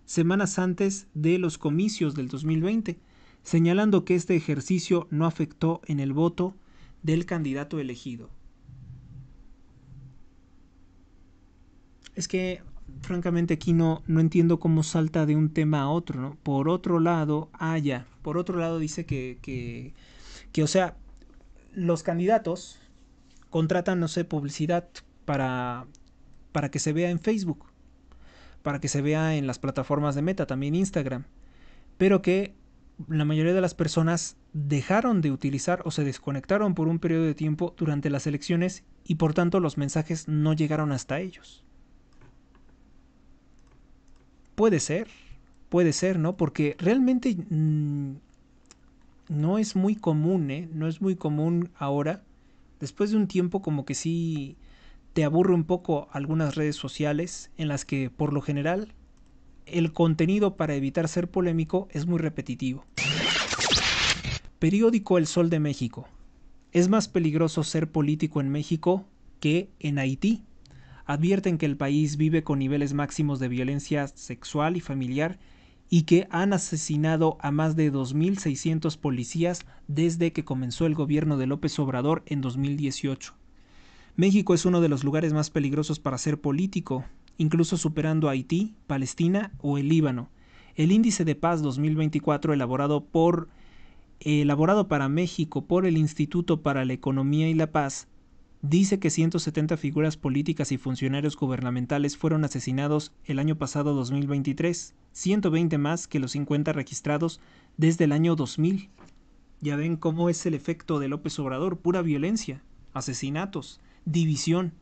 semanas antes de los comicios del 2020, señalando que este ejercicio no afectó en el voto del candidato elegido. Es que francamente aquí no entiendo cómo salta de un tema a otro, ¿no? Por otro lado, dice que o sea, los candidatos contratan, no sé, publicidad para que se vea en Facebook, para que se vea en las plataformas de Meta, también Instagram, pero que la mayoría de las personas dejaron de utilizar o se desconectaron por un periodo de tiempo durante las elecciones y por tanto los mensajes no llegaron hasta ellos. Puede ser, ¿no? Porque realmente no es muy común, no es muy común ahora. Después de un tiempo como que sí te aburre un poco algunas redes sociales en las que por lo general el contenido, para evitar ser polémico, es muy repetitivo. Periódico El Sol de México. Es más peligroso ser político en México que en Haití. Advierten que el país vive con niveles máximos de violencia sexual y familiar y que han asesinado a más de 2.600 policías desde que comenzó el gobierno de López Obrador en 2018. México es uno de los lugares más peligrosos para ser político, incluso superando a Haití, Palestina o el Líbano. El Índice de Paz 2024 elaborado para México por el Instituto para la Economía y la Paz dice que 170 figuras políticas y funcionarios gubernamentales fueron asesinados el año pasado 2023, 120 más que los 50 registrados desde el año 2000. Ya ven cómo es el efecto de López Obrador, pura violencia, asesinatos, división.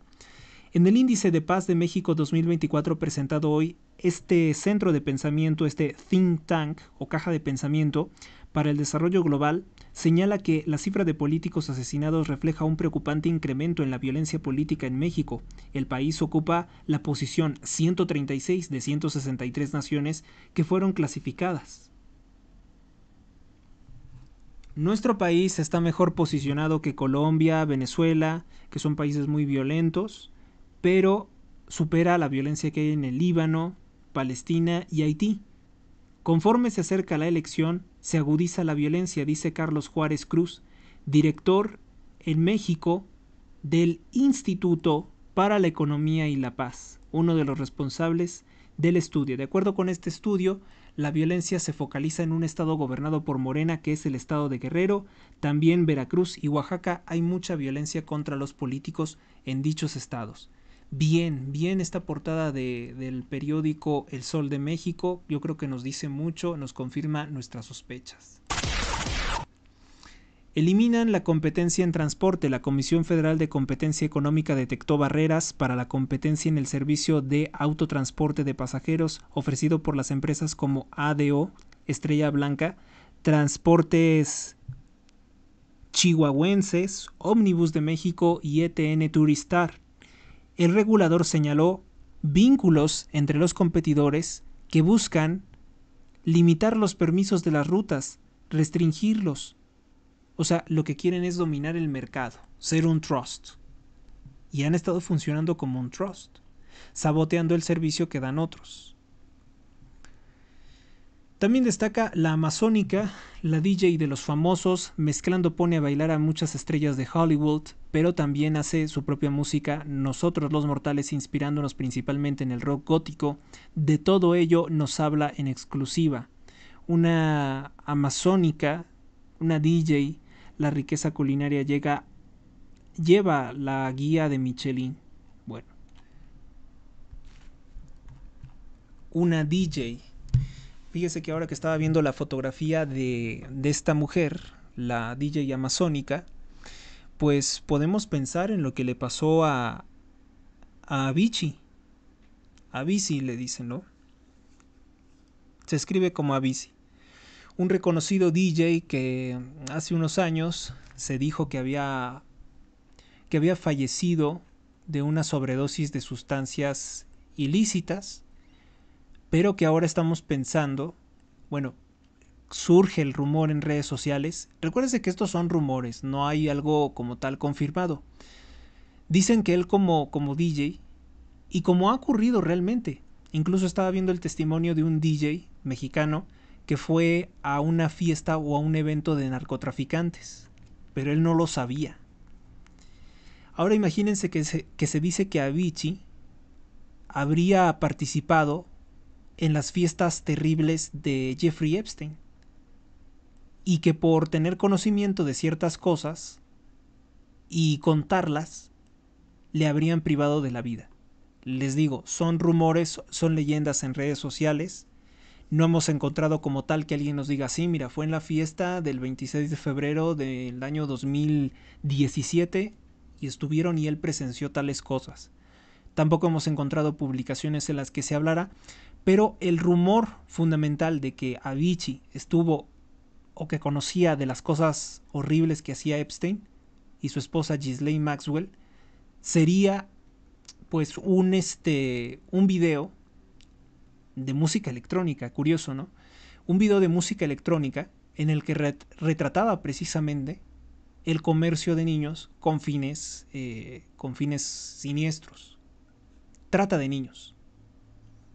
En el Índice de Paz de México 2024 presentado hoy, este centro de pensamiento, este think tank o caja de pensamiento para el desarrollo global, señala que la cifra de políticos asesinados refleja un preocupante incremento en la violencia política en México. El país ocupa la posición 136 de 163 naciones que fueron clasificadas. Nuestro país está mejor posicionado que Colombia, Venezuela, que son países muy violentos, pero supera la violencia que hay en el Líbano, Palestina y Haití. Conforme se acerca la elección, se agudiza la violencia, dice Carlos Juárez Cruz, director en México del Instituto para la Economía y la Paz, uno de los responsables del estudio. De acuerdo con este estudio, la violencia se focaliza en un estado gobernado por Morena, que es el estado de Guerrero. También Veracruz y Oaxaca hay mucha violencia contra los políticos en dichos estados. Bien esta portada del periódico El Sol de México, yo creo que nos dice mucho, nos confirma nuestras sospechas. Eliminan la competencia en transporte. La Comisión Federal de Competencia Económica detectó barreras para la competencia en el servicio de autotransporte de pasajeros ofrecido por las empresas como ADO, Estrella Blanca, Transportes Chihuahuenses, Omnibus de México y ETN Turistar. El regulador señaló vínculos entre los competidores que buscan limitar los permisos de las rutas, restringirlos. O sea, lo que quieren es dominar el mercado, ser un trust. y han estado funcionando como un trust, saboteando el servicio que dan otros. También destaca la amazónica, la DJ de los famosos, mezclando pone a bailar a muchas estrellas de Hollywood, pero también hace su propia música, nosotros los mortales inspirándonos principalmente en el rock gótico. De todo ello nos habla en exclusiva. Una amazónica, una DJ, la riqueza culinaria lleva la guía de Michelin. Bueno, una DJ. Fíjese que ahora que estaba viendo la fotografía de esta mujer, la DJ amazónica, pues podemos pensar en lo que le pasó a Avicii. Avicii le dicen, ¿no? Se escribe como Avicii. Un reconocido DJ que hace unos años se dijo que había fallecido de una sobredosis de sustancias ilícitas, pero que ahora estamos pensando, bueno, surge el rumor en redes sociales. Recuérdese que estos son rumores, no hay algo como tal confirmado. Dicen que él como DJ, y como ha ocurrido realmente, incluso estaba viendo el testimonio de un DJ mexicano que fue a una fiesta o a un evento de narcotraficantes, pero él no lo sabía. Ahora imagínense que se dice que Avicii habría participado en las fiestas terribles de Jeffrey Epstein y que por tener conocimiento de ciertas cosas y contarlas le habrían privado de la vida. Les digo, son rumores, son leyendas en redes sociales. No hemos encontrado como tal que alguien nos diga, sí, mira, fue en la fiesta del 26 de febrero del año 2017 y estuvieron y él presenció tales cosas. Tampoco hemos encontrado publicaciones en las que se hablara, pero el rumor fundamental de que Avicii estuvo o que conocía de las cosas horribles que hacía Epstein y su esposa Ghislaine Maxwell sería pues un video de música electrónica, curioso, ¿no? Un video de música electrónica en el que retrataba precisamente el comercio de niños con fines siniestros. Trata de niños.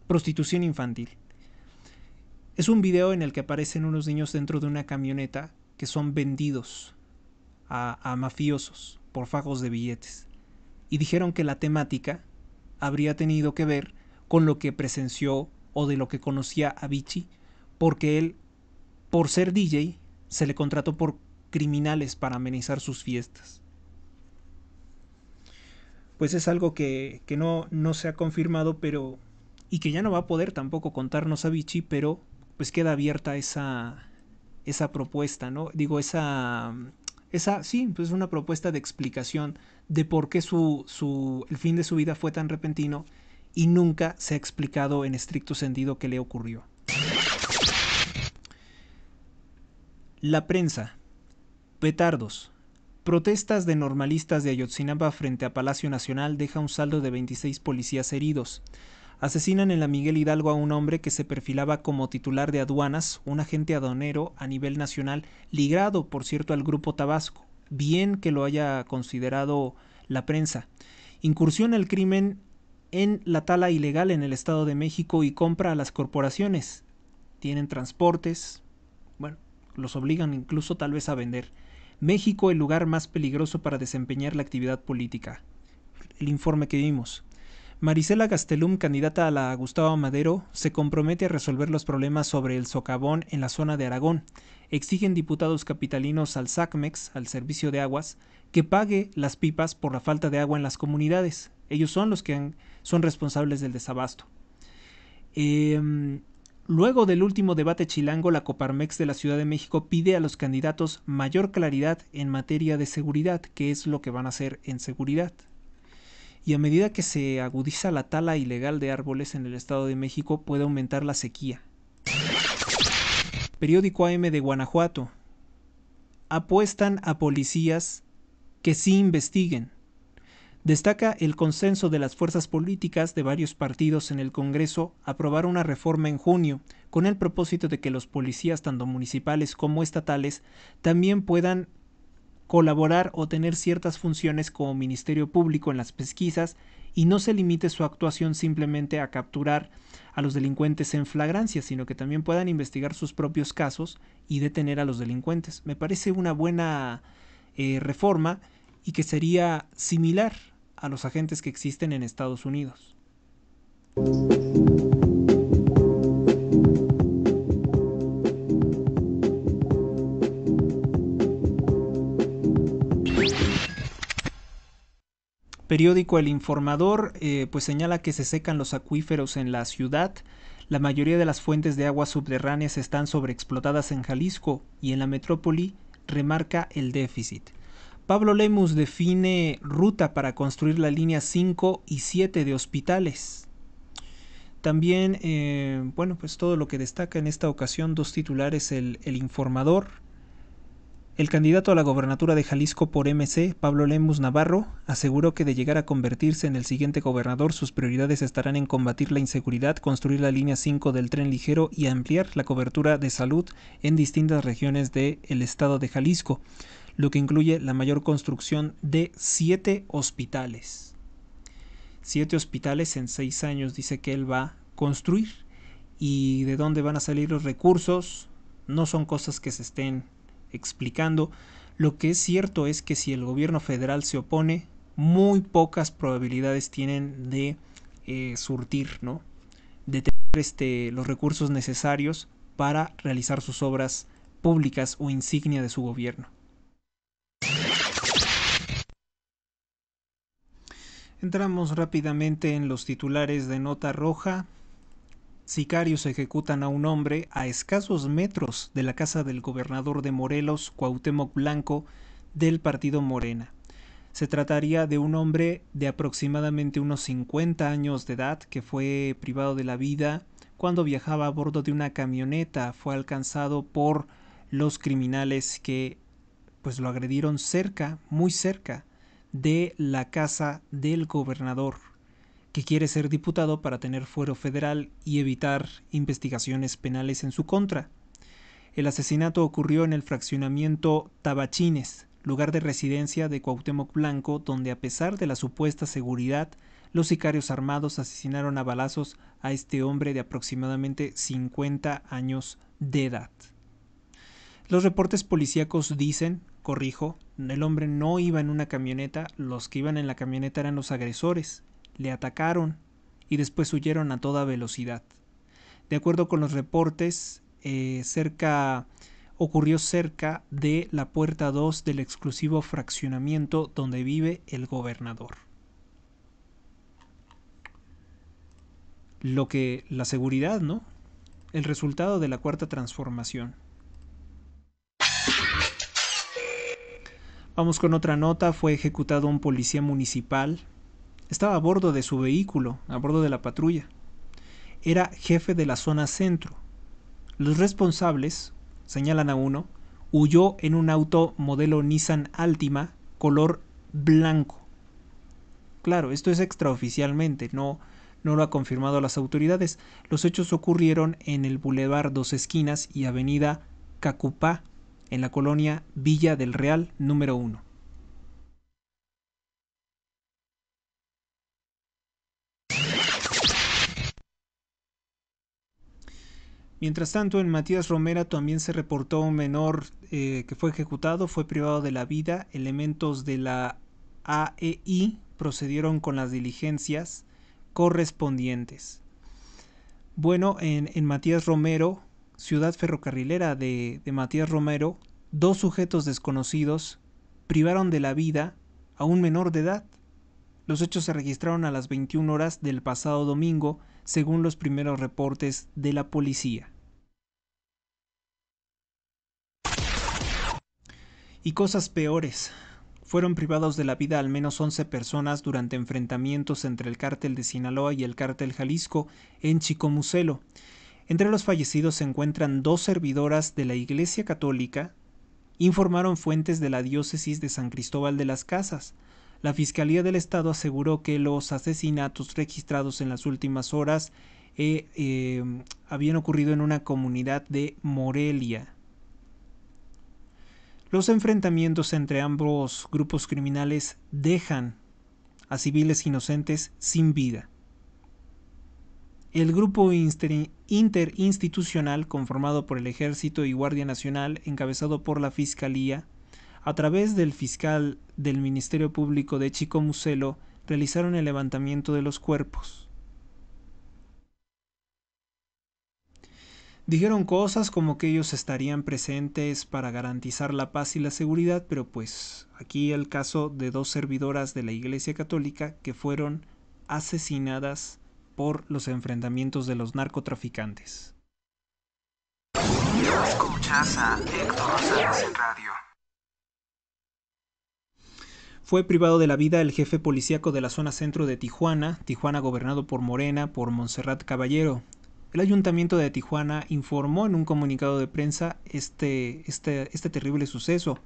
Prostitución infantil. Es un video en el que aparecen unos niños dentro de una camioneta que son vendidos a mafiosos por fajos de billetes. Y dijeron que la temática habría tenido que ver con lo que presenció o de lo que conocía Avicii, porque él, por ser DJ, se le contrató por criminales para amenizar sus fiestas. Pues es algo que no se ha confirmado, pero y que ya no va a poder tampoco contarnos Avicii, pero pues queda abierta esa propuesta, ¿no? Digo, sí, pues una propuesta de explicación de por qué el fin de su vida fue tan repentino y nunca se ha explicado en estricto sentido qué le ocurrió. La prensa. Petardos. Protestas de normalistas de Ayotzinapa frente a Palacio Nacional deja un saldo de 26 policías heridos. Asesinan en la Miguel Hidalgo a un hombre que se perfilaba como titular de aduanas, un agente aduanero a nivel nacional, ligado, por cierto, al Grupo Tabasco. Bien que lo haya considerado la prensa. Incursiona el crimen en la tala ilegal en el Estado de México y compra a las corporaciones. Tienen transportes, bueno, los obligan incluso tal vez a vender. México, el lugar más peligroso para desempeñar la actividad política. El informe que vimos. Marisela Gastelum, candidata a la Gustavo Madero, se compromete a resolver los problemas sobre el socavón en la zona de Aragón. Exigen diputados capitalinos al SACMEX, al Servicio de Aguas, que pague las pipas por la falta de agua en las comunidades. Ellos son los que son responsables del desabasto. Luego del último debate chilango, la Coparmex de la Ciudad de México pide a los candidatos mayor claridad en materia de seguridad, que es lo que van a hacer en seguridad. Y a medida que se agudiza la tala ilegal de árboles en el Estado de México, puede aumentar la sequía. Periódico AM de Guanajuato. Apuestan a policías que sí investiguen. Destaca el consenso de las fuerzas políticas de varios partidos en el Congreso a aprobar una reforma en junio, con el propósito de que los policías, tanto municipales como estatales, también puedan colaborar o tener ciertas funciones como Ministerio Público en las pesquisas y no se limite su actuación simplemente a capturar a los delincuentes en flagrancia, sino que también puedan investigar sus propios casos y detener a los delincuentes. Me parece una buena reforma y que sería similar a los agentes que existen en Estados Unidos. Periódico El Informador pues señala que se secan los acuíferos en la ciudad. La mayoría de las fuentes de aguas subterráneas están sobreexplotadas en Jalisco y en la metrópoli remarca el déficit. Pablo Lemus define ruta para construir la línea 5 y 7 de hospitales. También, pues todo lo que destaca en esta ocasión, dos titulares, el Informador. El candidato a la gobernatura de Jalisco por MC, Pablo Lemus Navarro, aseguró que de llegar a convertirse en el siguiente gobernador, sus prioridades estarán en combatir la inseguridad, construir la línea 5 del tren ligero y ampliar la cobertura de salud en distintas regiones del estado de Jalisco, lo que incluye la mayor construcción de 7 hospitales. 7 hospitales en 6 años dice que él va a construir. ¿Y de dónde van a salir los recursos? No son cosas que se estén explicando. Lo que es cierto es que si el gobierno federal se opone, muy pocas probabilidades tienen de surtir, ¿no? De tener los recursos necesarios para realizar sus obras públicas o insignia de su gobierno. Entramos rápidamente en los titulares de Nota Roja. Sicarios ejecutan a un hombre a escasos metros de la casa del gobernador de Morelos, Cuauhtémoc Blanco, del partido Morena. Se trataría de un hombre de aproximadamente unos 50 años de edad que fue privado de la vida cuando viajaba a bordo de una camioneta. Fue alcanzado por los criminales que pues lo agredieron muy cerca de la casa del gobernador, que quiere ser diputado para tener fuero federal y evitar investigaciones penales en su contra. El asesinato ocurrió en el fraccionamiento Tabachines, lugar de residencia de Cuauhtémoc Blanco, donde a pesar de la supuesta seguridad, los sicarios armados asesinaron a balazos a este hombre de aproximadamente 50 años de edad. Los reportes policíacos dicen, corrijo, el hombre no iba en una camioneta, los que iban en la camioneta eran los agresores. Le atacaron y después huyeron a toda velocidad. De acuerdo con los reportes, ocurrió cerca de la puerta 2 del exclusivo fraccionamiento donde vive el gobernador. La seguridad, ¿no? El resultado de la cuarta transformación. Vamos con otra nota. Fue ejecutado un policía municipal. Estaba a bordo de su vehículo, a bordo de la patrulla. Era jefe de la zona centro. Los responsables, señalan a uno, huyó en un auto modelo Nissan Altima, color blanco. Claro, esto es extraoficialmente, no lo ha confirmado las autoridades. Los hechos ocurrieron en el Boulevard Dos Esquinas y Avenida Cacupá, en la colonia Villa del Real número 1. Mientras tanto, en Matías Romero también se reportó un menor que fue ejecutado, fue privado de la vida. Elementos de la AEI procedieron con las diligencias correspondientes. Bueno, en Matías Romero, ciudad ferrocarrilera de Matías Romero, 2 sujetos desconocidos privaron de la vida a un menor de edad. Los hechos se registraron a las 21 horas del pasado domingo, según los primeros reportes de la policía. Y cosas peores. Fueron privados de la vida al menos 11 personas durante enfrentamientos entre el cártel de Sinaloa y el cártel Jalisco en Chicomucelo. Entre los fallecidos se encuentran 2 servidoras de la Iglesia Católica, informaron fuentes de la diócesis de San Cristóbal de las Casas. La Fiscalía del Estado aseguró que los asesinatos registrados en las últimas horas habían ocurrido en una comunidad de Morelia. Los enfrentamientos entre ambos grupos criminales dejan a civiles inocentes sin vida. El grupo interinstitucional conformado por el Ejército y Guardia Nacional, encabezado por la Fiscalía, a través del fiscal del Ministerio Público de Chico Muselo, realizaron el levantamiento de los cuerpos. Dijeron cosas como que ellos estarían presentes para garantizar la paz y la seguridad, pero pues aquí el caso de 2 servidoras de la Iglesia Católica que fueron asesinadas por los enfrentamientos de los narcotraficantes. Escuchas a Héctor Rosales en radio. Fue privado de la vida el jefe policíaco de la zona centro de Tijuana, gobernado por Morena, por Montserrat Caballero. El Ayuntamiento de Tijuana informó en un comunicado de prensa este terrible suceso.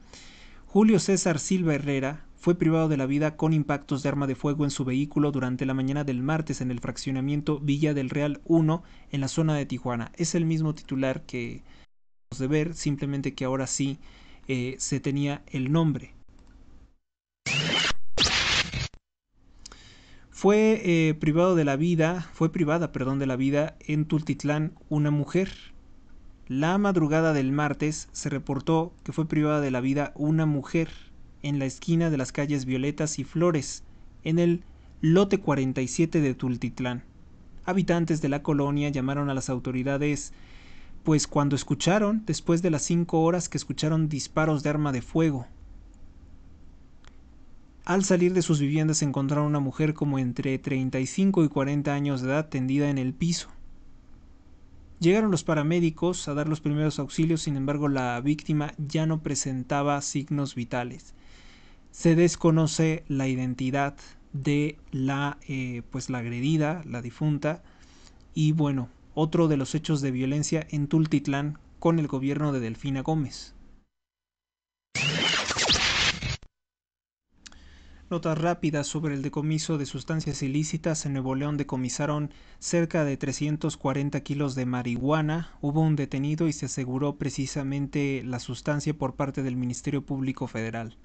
Julio César Silva Herrera fue privado de la vida con impactos de arma de fuego en su vehículo durante la mañana del martes en el fraccionamiento Villa del Real 1 en la zona de Tijuana. Es el mismo titular que acabamos de ver, simplemente que ahora sí se tenía el nombre. Fue privada de la vida en Tultitlán una mujer. La madrugada del martes se reportó que fue privada de la vida una mujer en la esquina de las calles Violetas y Flores, en el lote 47 de Tultitlán. Habitantes de la colonia llamaron a las autoridades, pues cuando escucharon, después de las 5 horas que escucharon disparos de arma de fuego. Al salir de sus viviendas encontraron una mujer como entre 35 y 40 años de edad tendida en el piso. Llegaron los paramédicos a dar los primeros auxilios, sin embargo la víctima ya no presentaba signos vitales. Se desconoce la identidad de la agredida, la difunta, y bueno, otro de los hechos de violencia en Tultitlán con el gobierno de Delfina Gómez. Notas rápidas sobre el decomiso de sustancias ilícitas. En Nuevo León decomisaron cerca de 340 kilos de marihuana. Hubo un detenido y se aseguró precisamente la sustancia por parte del Ministerio Público Federal.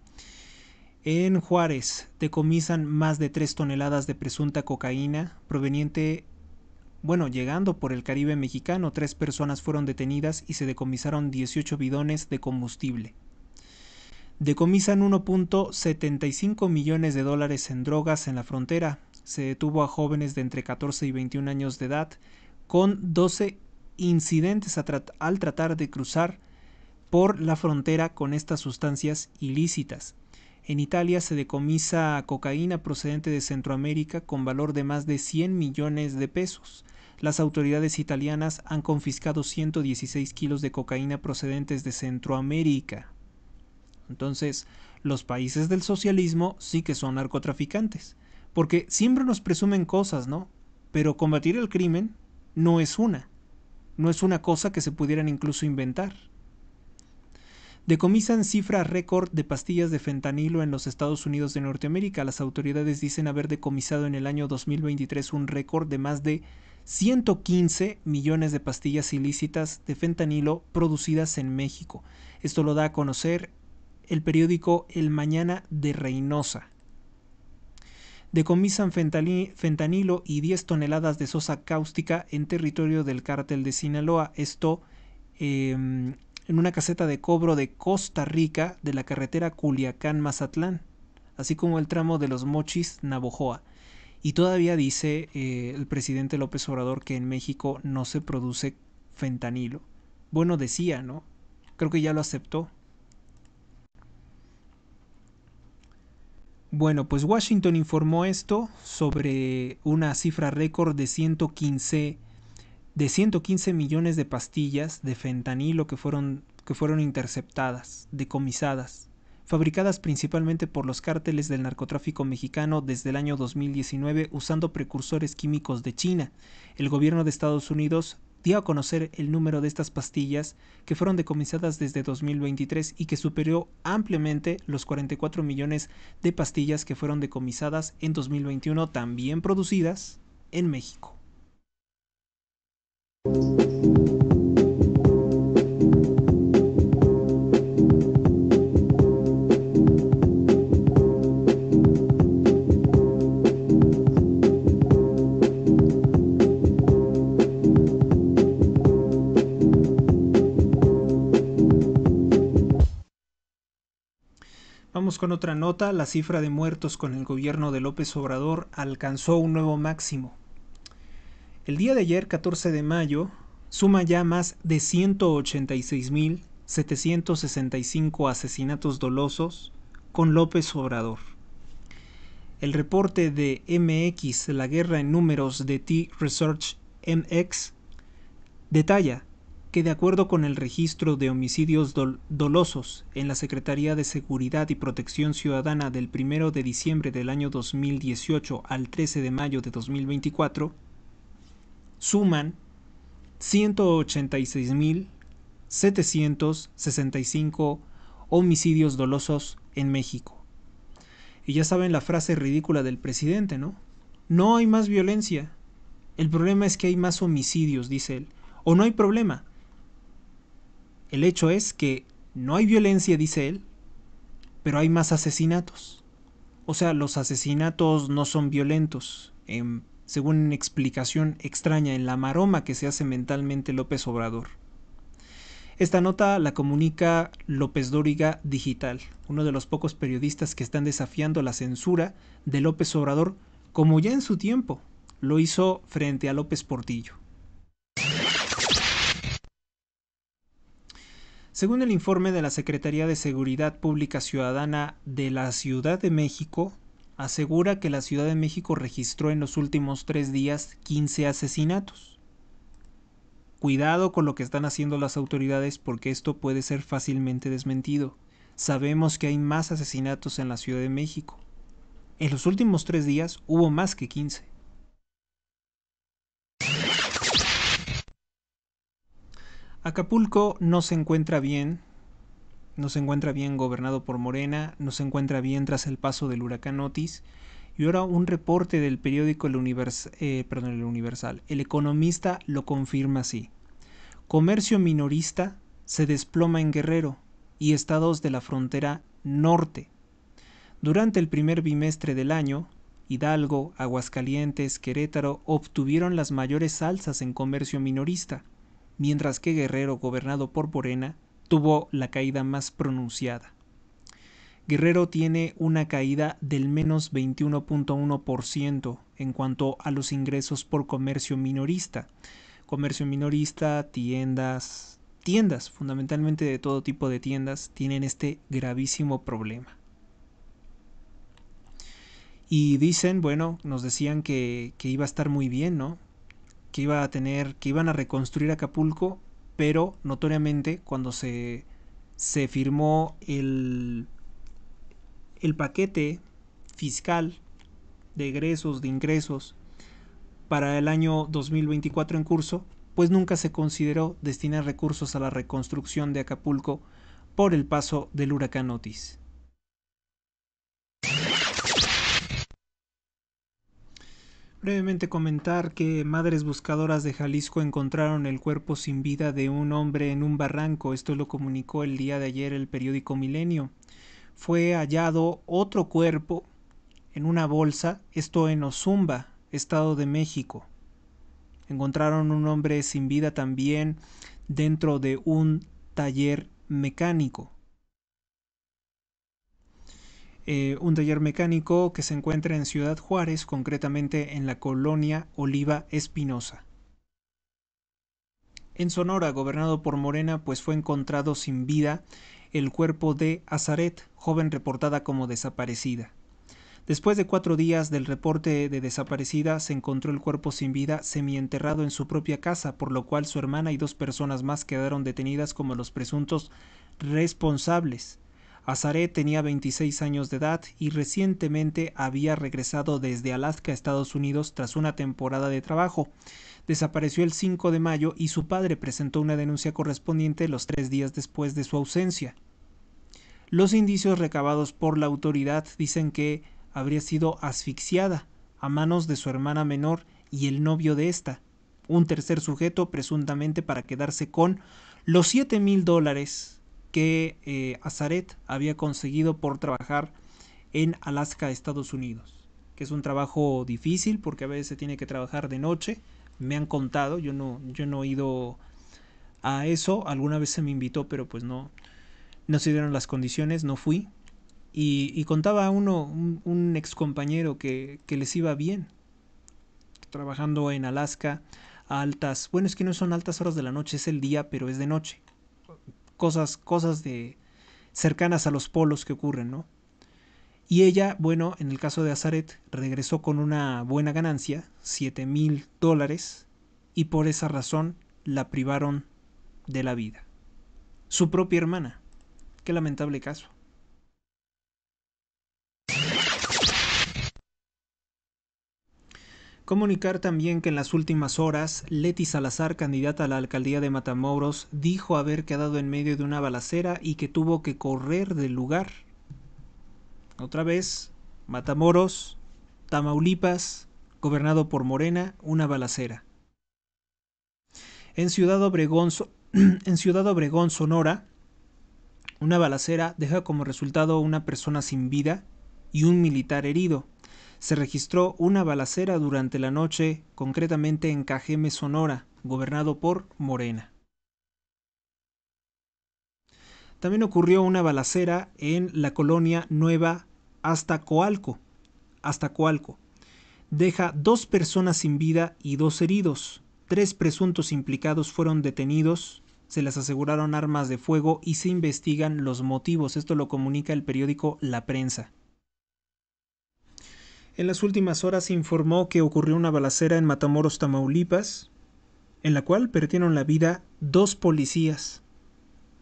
En Juárez decomisan más de 3 toneladas de presunta cocaína llegando por el Caribe mexicano. 3 personas fueron detenidas y se decomisaron 18 bidones de combustible. Decomisan 1.75 millones de dólares en drogas en la frontera. Se detuvo a jóvenes de entre 14 y 21 años de edad con 12 incidentes al tratar de cruzar por la frontera con estas sustancias ilícitas. En Italia se decomisa cocaína procedente de Centroamérica con valor de más de 100 millones de pesos. Las autoridades italianas han confiscado 116 kilos de cocaína procedentes de Centroamérica. Entonces, los países del socialismo sí que son narcotraficantes, porque siempre nos presumen cosas, ¿no? Pero combatir el crimen no es una cosa que se pudieran incluso inventar. Decomisan cifra récord de pastillas de fentanilo en los Estados Unidos de Norteamérica. Las autoridades dicen haber decomisado en el año 2023 un récord de más de 115 millones de pastillas ilícitas de fentanilo producidas en México. Esto lo da a conocer el periódico El Mañana de Reynosa. Decomisan fentanilo y 10 toneladas de sosa cáustica en territorio del cártel de Sinaloa. Esto en una caseta de cobro de Costa Rica de la carretera Culiacán-Mazatlán, así como el tramo de Los Mochis-Navojoa. Y todavía dice el presidente López Obrador que en México no se produce fentanilo. Bueno, decía, ¿no? Creo que ya lo aceptó. Bueno, pues Washington informó esto sobre una cifra récord de 115 millones de pastillas de fentanilo que fueron interceptadas, decomisadas, fabricadas principalmente por los cárteles del narcotráfico mexicano desde el año 2019 usando precursores químicos de China. El gobierno de Estados Unidos dio a conocer el número de estas pastillas que fueron decomisadas desde 2023 y que superó ampliamente los 44 millones de pastillas que fueron decomisadas en 2021, también producidas en México. Vamos con otra nota. La cifra de muertos con el gobierno de López Obrador alcanzó un nuevo máximo. El día de ayer, 14 de mayo, suma ya más de 186.765 asesinatos dolosos con López Obrador. El reporte de MX, la guerra en números de T-Research MX, detalla que de acuerdo con el registro de homicidios dolosos en la Secretaría de Seguridad y Protección Ciudadana del 1 de diciembre del año 2018 al 13 de mayo de 2024, suman 186.765 homicidios dolosos en México. Y ya saben la frase ridícula del presidente, ¿no? No hay más violencia. El problema es que hay más homicidios, dice él. O no hay problema. El hecho es que no hay violencia, dice él, pero hay más asesinatos. O sea, los asesinatos no son violentos, según una explicación extraña en la maroma que se hace mentalmente López Obrador. Esta nota la comunica López Dóriga Digital, uno de los pocos periodistas que están desafiando la censura de López Obrador, como ya en su tiempo lo hizo frente a López Portillo. Según el informe de la Secretaría de Seguridad Pública Ciudadana de la Ciudad de México, asegura que la Ciudad de México registró en los últimos 3 días 15 asesinatos. Cuidado con lo que están haciendo las autoridades porque esto puede ser fácilmente desmentido. Sabemos que hay más asesinatos en la Ciudad de México. En los últimos 3 días hubo más que 15. Acapulco no se encuentra bien gobernado por Morena, no se encuentra bien tras el paso del huracán Otis. Y ahora un reporte del periódico El Universal. El Economista lo confirma así. Comercio minorista se desploma en Guerrero y estados de la frontera norte. Durante el primer bimestre del año, Hidalgo, Aguascalientes, Querétaro obtuvieron las mayores alzas en comercio minorista, mientras que Guerrero, gobernado por Morena, tuvo la caída más pronunciada. Guerrero tiene una caída del menos 21.1% en cuanto a los ingresos por comercio minorista. Comercio minorista, tiendas, fundamentalmente de todo tipo de tiendas, tienen este gravísimo problema. Y dicen, nos decían que iba a estar muy bien, ¿no? Que iban a reconstruir Acapulco, pero notoriamente cuando se firmó el paquete fiscal de egresos, de ingresos para el año 2024 en curso, pues nunca se consideró destinar recursos a la reconstrucción de Acapulco por el paso del huracán Otis. Brevemente comentar que Madres Buscadoras de Jalisco encontraron el cuerpo sin vida de un hombre en un barranco. Esto lo comunicó el día de ayer el periódico Milenio. Fue hallado otro cuerpo en una bolsa, esto en Ozumba, Estado de México. Encontraron un hombre sin vida también dentro de un taller mecánico. Un taller mecánico que se encuentra en Ciudad Juárez, concretamente en la colonia Oliva Espinosa. En Sonora, gobernado por Morena, pues fue encontrado sin vida el cuerpo de Azaret, joven reportada como desaparecida. Después de 4 días del reporte de desaparecida, se encontró el cuerpo sin vida semienterrado en su propia casa, por lo cual su hermana y 2 personas más quedaron detenidas como los presuntos responsables. Azaret tenía 26 años de edad y recientemente había regresado desde Alaska a Estados Unidos tras una temporada de trabajo. Desapareció el 5 de mayo y su padre presentó una denuncia correspondiente los 3 días después de su ausencia. Los indicios recabados por la autoridad dicen que habría sido asfixiada a manos de su hermana menor y el novio de esta, un tercer sujeto presuntamente para quedarse con los $7,000 que Azaret había conseguido por trabajar en Alaska, Estados Unidos, que es un trabajo difícil porque a veces se tiene que trabajar de noche. Me han contado, yo no he ido a eso, alguna vez se me invitó, pero pues no se dieron las condiciones, no fui. Y contaba un ex compañero que les iba bien, trabajando en Alaska a altas, bueno, es que no son altas horas de la noche, es el día, pero es de noche. Cosas de cercanas a los polos que ocurren, ¿no? Y ella, bueno, en el caso de Azaret, regresó con una buena ganancia, $7,000, y por esa razón la privaron de la vida. Su propia hermana. Qué lamentable caso. Comunicar también que en las últimas horas, Leti Salazar, candidata a la alcaldía de Matamoros, dijo haber quedado en medio de una balacera y que tuvo que correr del lugar. Otra vez, Matamoros, Tamaulipas, gobernado por Morena, una balacera. En Ciudad Obregón, Sonora, una balacera deja como resultado una persona sin vida y un militar herido. Se registró una balacera durante la noche, concretamente en Cajeme, Sonora, gobernado por Morena. También ocurrió una balacera en la colonia Nueva Aztacoalco. Deja 2 personas sin vida y 2 heridos. 3 presuntos implicados fueron detenidos, se les aseguraron armas de fuego y se investigan los motivos. Esto lo comunica el periódico La Prensa. En las últimas horas se informó que ocurrió una balacera en Matamoros, Tamaulipas, en la cual perdieron la vida 2 policías.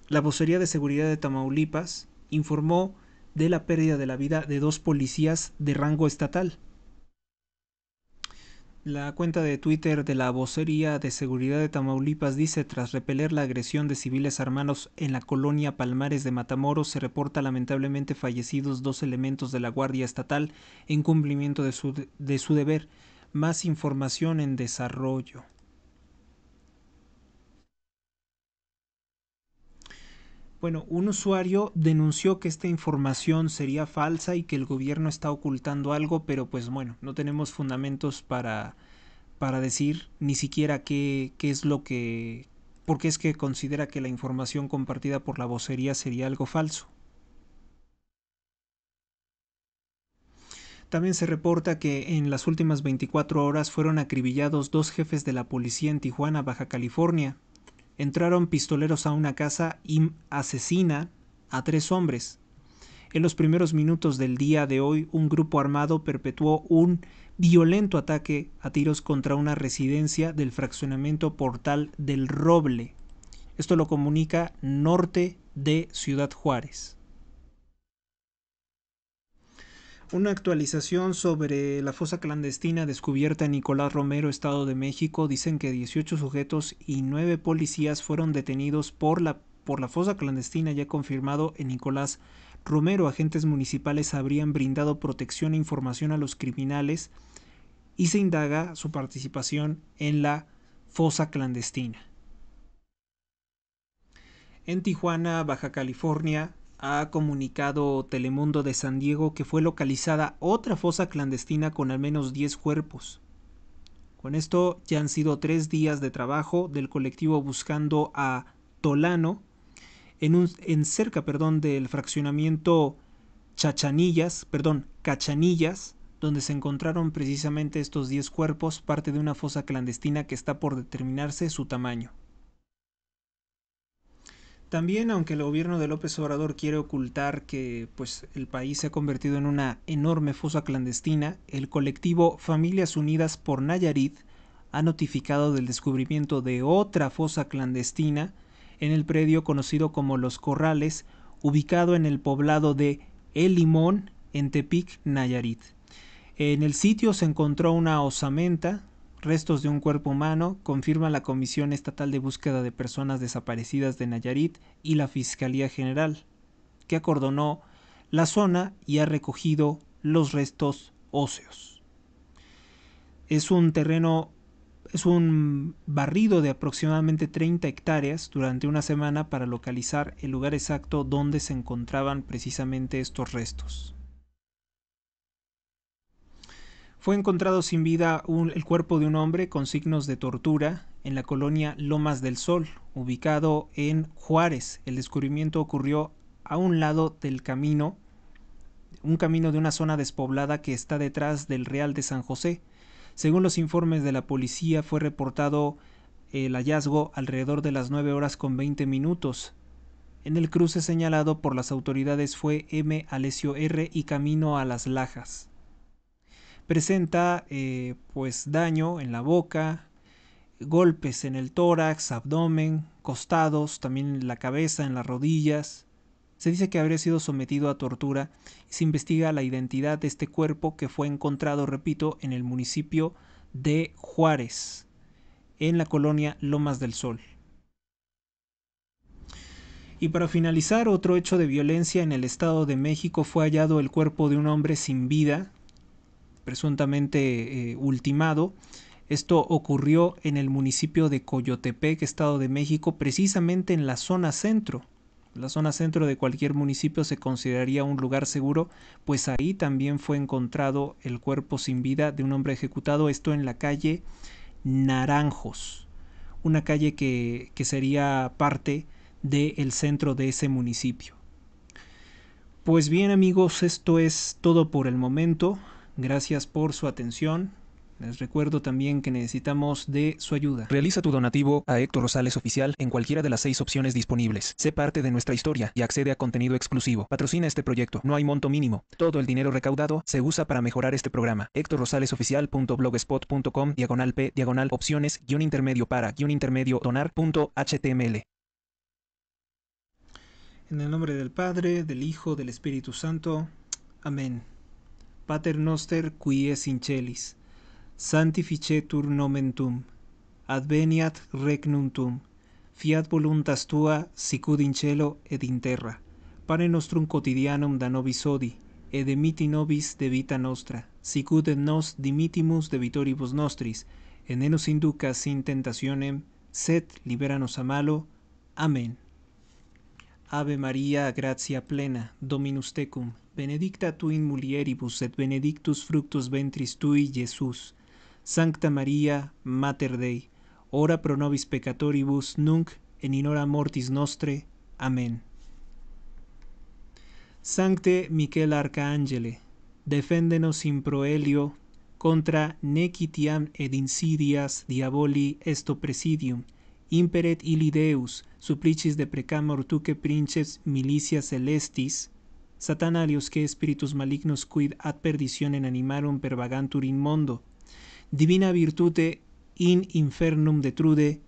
La Vocería de Seguridad de Tamaulipas informó de la pérdida de la vida de 2 policías de rango estatal. La cuenta de Twitter de la Vocería de Seguridad de Tamaulipas dice: tras repeler la agresión de civiles armados en la colonia Palmares de Matamoros, se reporta lamentablemente fallecidos 2 elementos de la Guardia Estatal en cumplimiento de su deber. Más información en desarrollo. Bueno, un usuario denunció que esta información sería falsa y que el gobierno está ocultando algo, pero pues bueno, no tenemos fundamentos para decir ni siquiera qué es lo que... por qué es que considera que la información compartida por la vocería sería algo falso. También se reporta que en las últimas 24 horas fueron acribillados 2 jefes de la policía en Tijuana, Baja California. Entraron pistoleros a una casa y asesinan a 3 hombres. En los primeros minutos del día de hoy, un grupo armado perpetuó un violento ataque a tiros contra una residencia del fraccionamiento Portal del Roble. Esto lo comunica Norte de Ciudad Juárez. Una actualización sobre la fosa clandestina descubierta en Nicolás Romero, Estado de México. Dicen que 18 sujetos y 9 policías fueron detenidos por la fosa clandestina ya confirmado en Nicolás Romero. Agentes municipales habrían brindado protección e información a los criminales y se indaga su participación en la fosa clandestina. En Tijuana, Baja California, ha comunicado Telemundo de San Diego que fue localizada otra fosa clandestina con al menos 10 cuerpos. Con esto ya han sido 3 días de trabajo del colectivo buscando a Tolano cerca del fraccionamiento Cachanillas, donde se encontraron precisamente estos 10 cuerpos, parte de una fosa clandestina que está por determinarse su tamaño. También, aunque el gobierno de López Obrador quiere ocultar que el país se ha convertido en una enorme fosa clandestina, el colectivo Familias Unidas por Nayarit ha notificado del descubrimiento de otra fosa clandestina en el predio conocido como Los Corrales, ubicado en el poblado de El Limón, en Tepic, Nayarit. En el sitio se encontró una osamenta, restos de un cuerpo humano, confirma la Comisión Estatal de Búsqueda de Personas Desaparecidas de Nayarit y la Fiscalía General, que acordonó la zona y ha recogido los restos óseos. Es un barrido de aproximadamente 30 hectáreas durante una semana para localizar el lugar exacto donde se encontraban precisamente estos restos. Fue encontrado sin vida el cuerpo de un hombre con signos de tortura en la colonia Lomas del Sol, ubicado en Juárez. El descubrimiento ocurrió a un lado del camino un camino de una zona despoblada que está detrás del Real de San José. Según los informes de la policía, fue reportado el hallazgo alrededor de las 9:20. En el cruce señalado por las autoridades fue M. Alessio R. y camino a Las Lajas. Presenta daño en la boca, golpes en el tórax, abdomen, costados, también en la cabeza, en las rodillas. Se dice que habría sido sometido a tortura y se investiga la identidad de este cuerpo que fue encontrado, repito, en el municipio de Juárez, en la colonia Lomas del Sol. Y para finalizar, otro hecho de violencia en el Estado de México: fue hallado el cuerpo de un hombre sin vida, presuntamente ultimado. Esto ocurrió en el municipio de Coyotepec, Estado de México, precisamente en la zona centro. La zona centro de cualquier municipio se consideraría un lugar seguro, pues ahí también fue encontrado el cuerpo sin vida de un hombre ejecutado, esto en la calle Naranjos, una calle que sería parte del centro de ese municipio. Pues bien, amigos, esto es todo por el momento. Gracias por su atención. Les recuerdo también que necesitamos de su ayuda. Realiza tu donativo a Héctor Rosales Oficial en cualquiera de las 6 opciones disponibles. Sé parte de nuestra historia y accede a contenido exclusivo. Patrocina este proyecto. No hay monto mínimo. Todo el dinero recaudado se usa para mejorar este programa. HéctorRosalesoficial.blogspot.com/p/opciones -intermedio para -intermedio donar.html. En el nombre del Padre, del Hijo, del Espíritu Santo. Amén. Pater noster qui es in celis, sanctificetur nomen tuum, adveniat regnum tuum, fiat voluntas tua sicut in cielo et in terra. Pane nostrum quotidianum da nobis hodie, et dimitti nobis debita nostra, sicut et nos dimittimus debitoribus nostris, et ne nos inducas in tentationem, sed libera nos a malo. Amén. Ave Maria, gratia plena, Dominus tecum, benedicta tu in mulieribus et benedictus fructus ventris tui, Iesus. Sancta Maria, Mater Dei, ora pro nobis peccatoribus, nunc et in hora mortis nostre. Amén. Sancte Michael Arcangele, defendenos in proelio contra nequitiam et insidias diaboli esto presidium, imperet illi Deus, supplicis deprecamur tuque princeps milicia celestis, Satanarius que spiritus malignos quid ad perditionem animarum pervagantur in mondo, divina virtute in infernum detrude.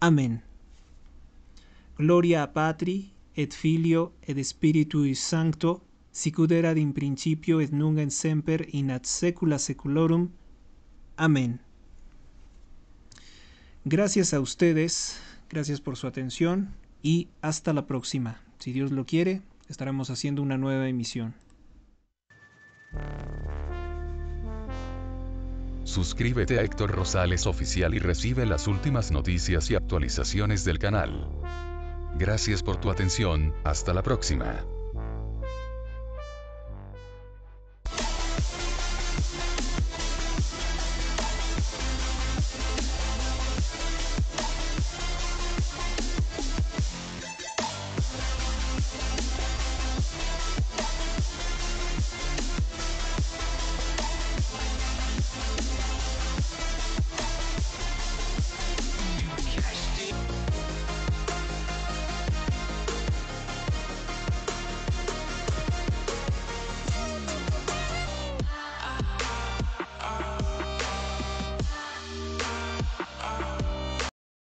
Amén. Gloria a Patri, et Filio, et Spiritui Sancto, sicut erat in principio et nunc et semper in ad saecula saeculorum. Amén. Gracias a ustedes, gracias por su atención y hasta la próxima. Si Dios lo quiere, estaremos haciendo una nueva emisión. Suscríbete a Héctor Rosales Oficial y recibe las últimas noticias y actualizaciones del canal. Gracias por tu atención, hasta la próxima.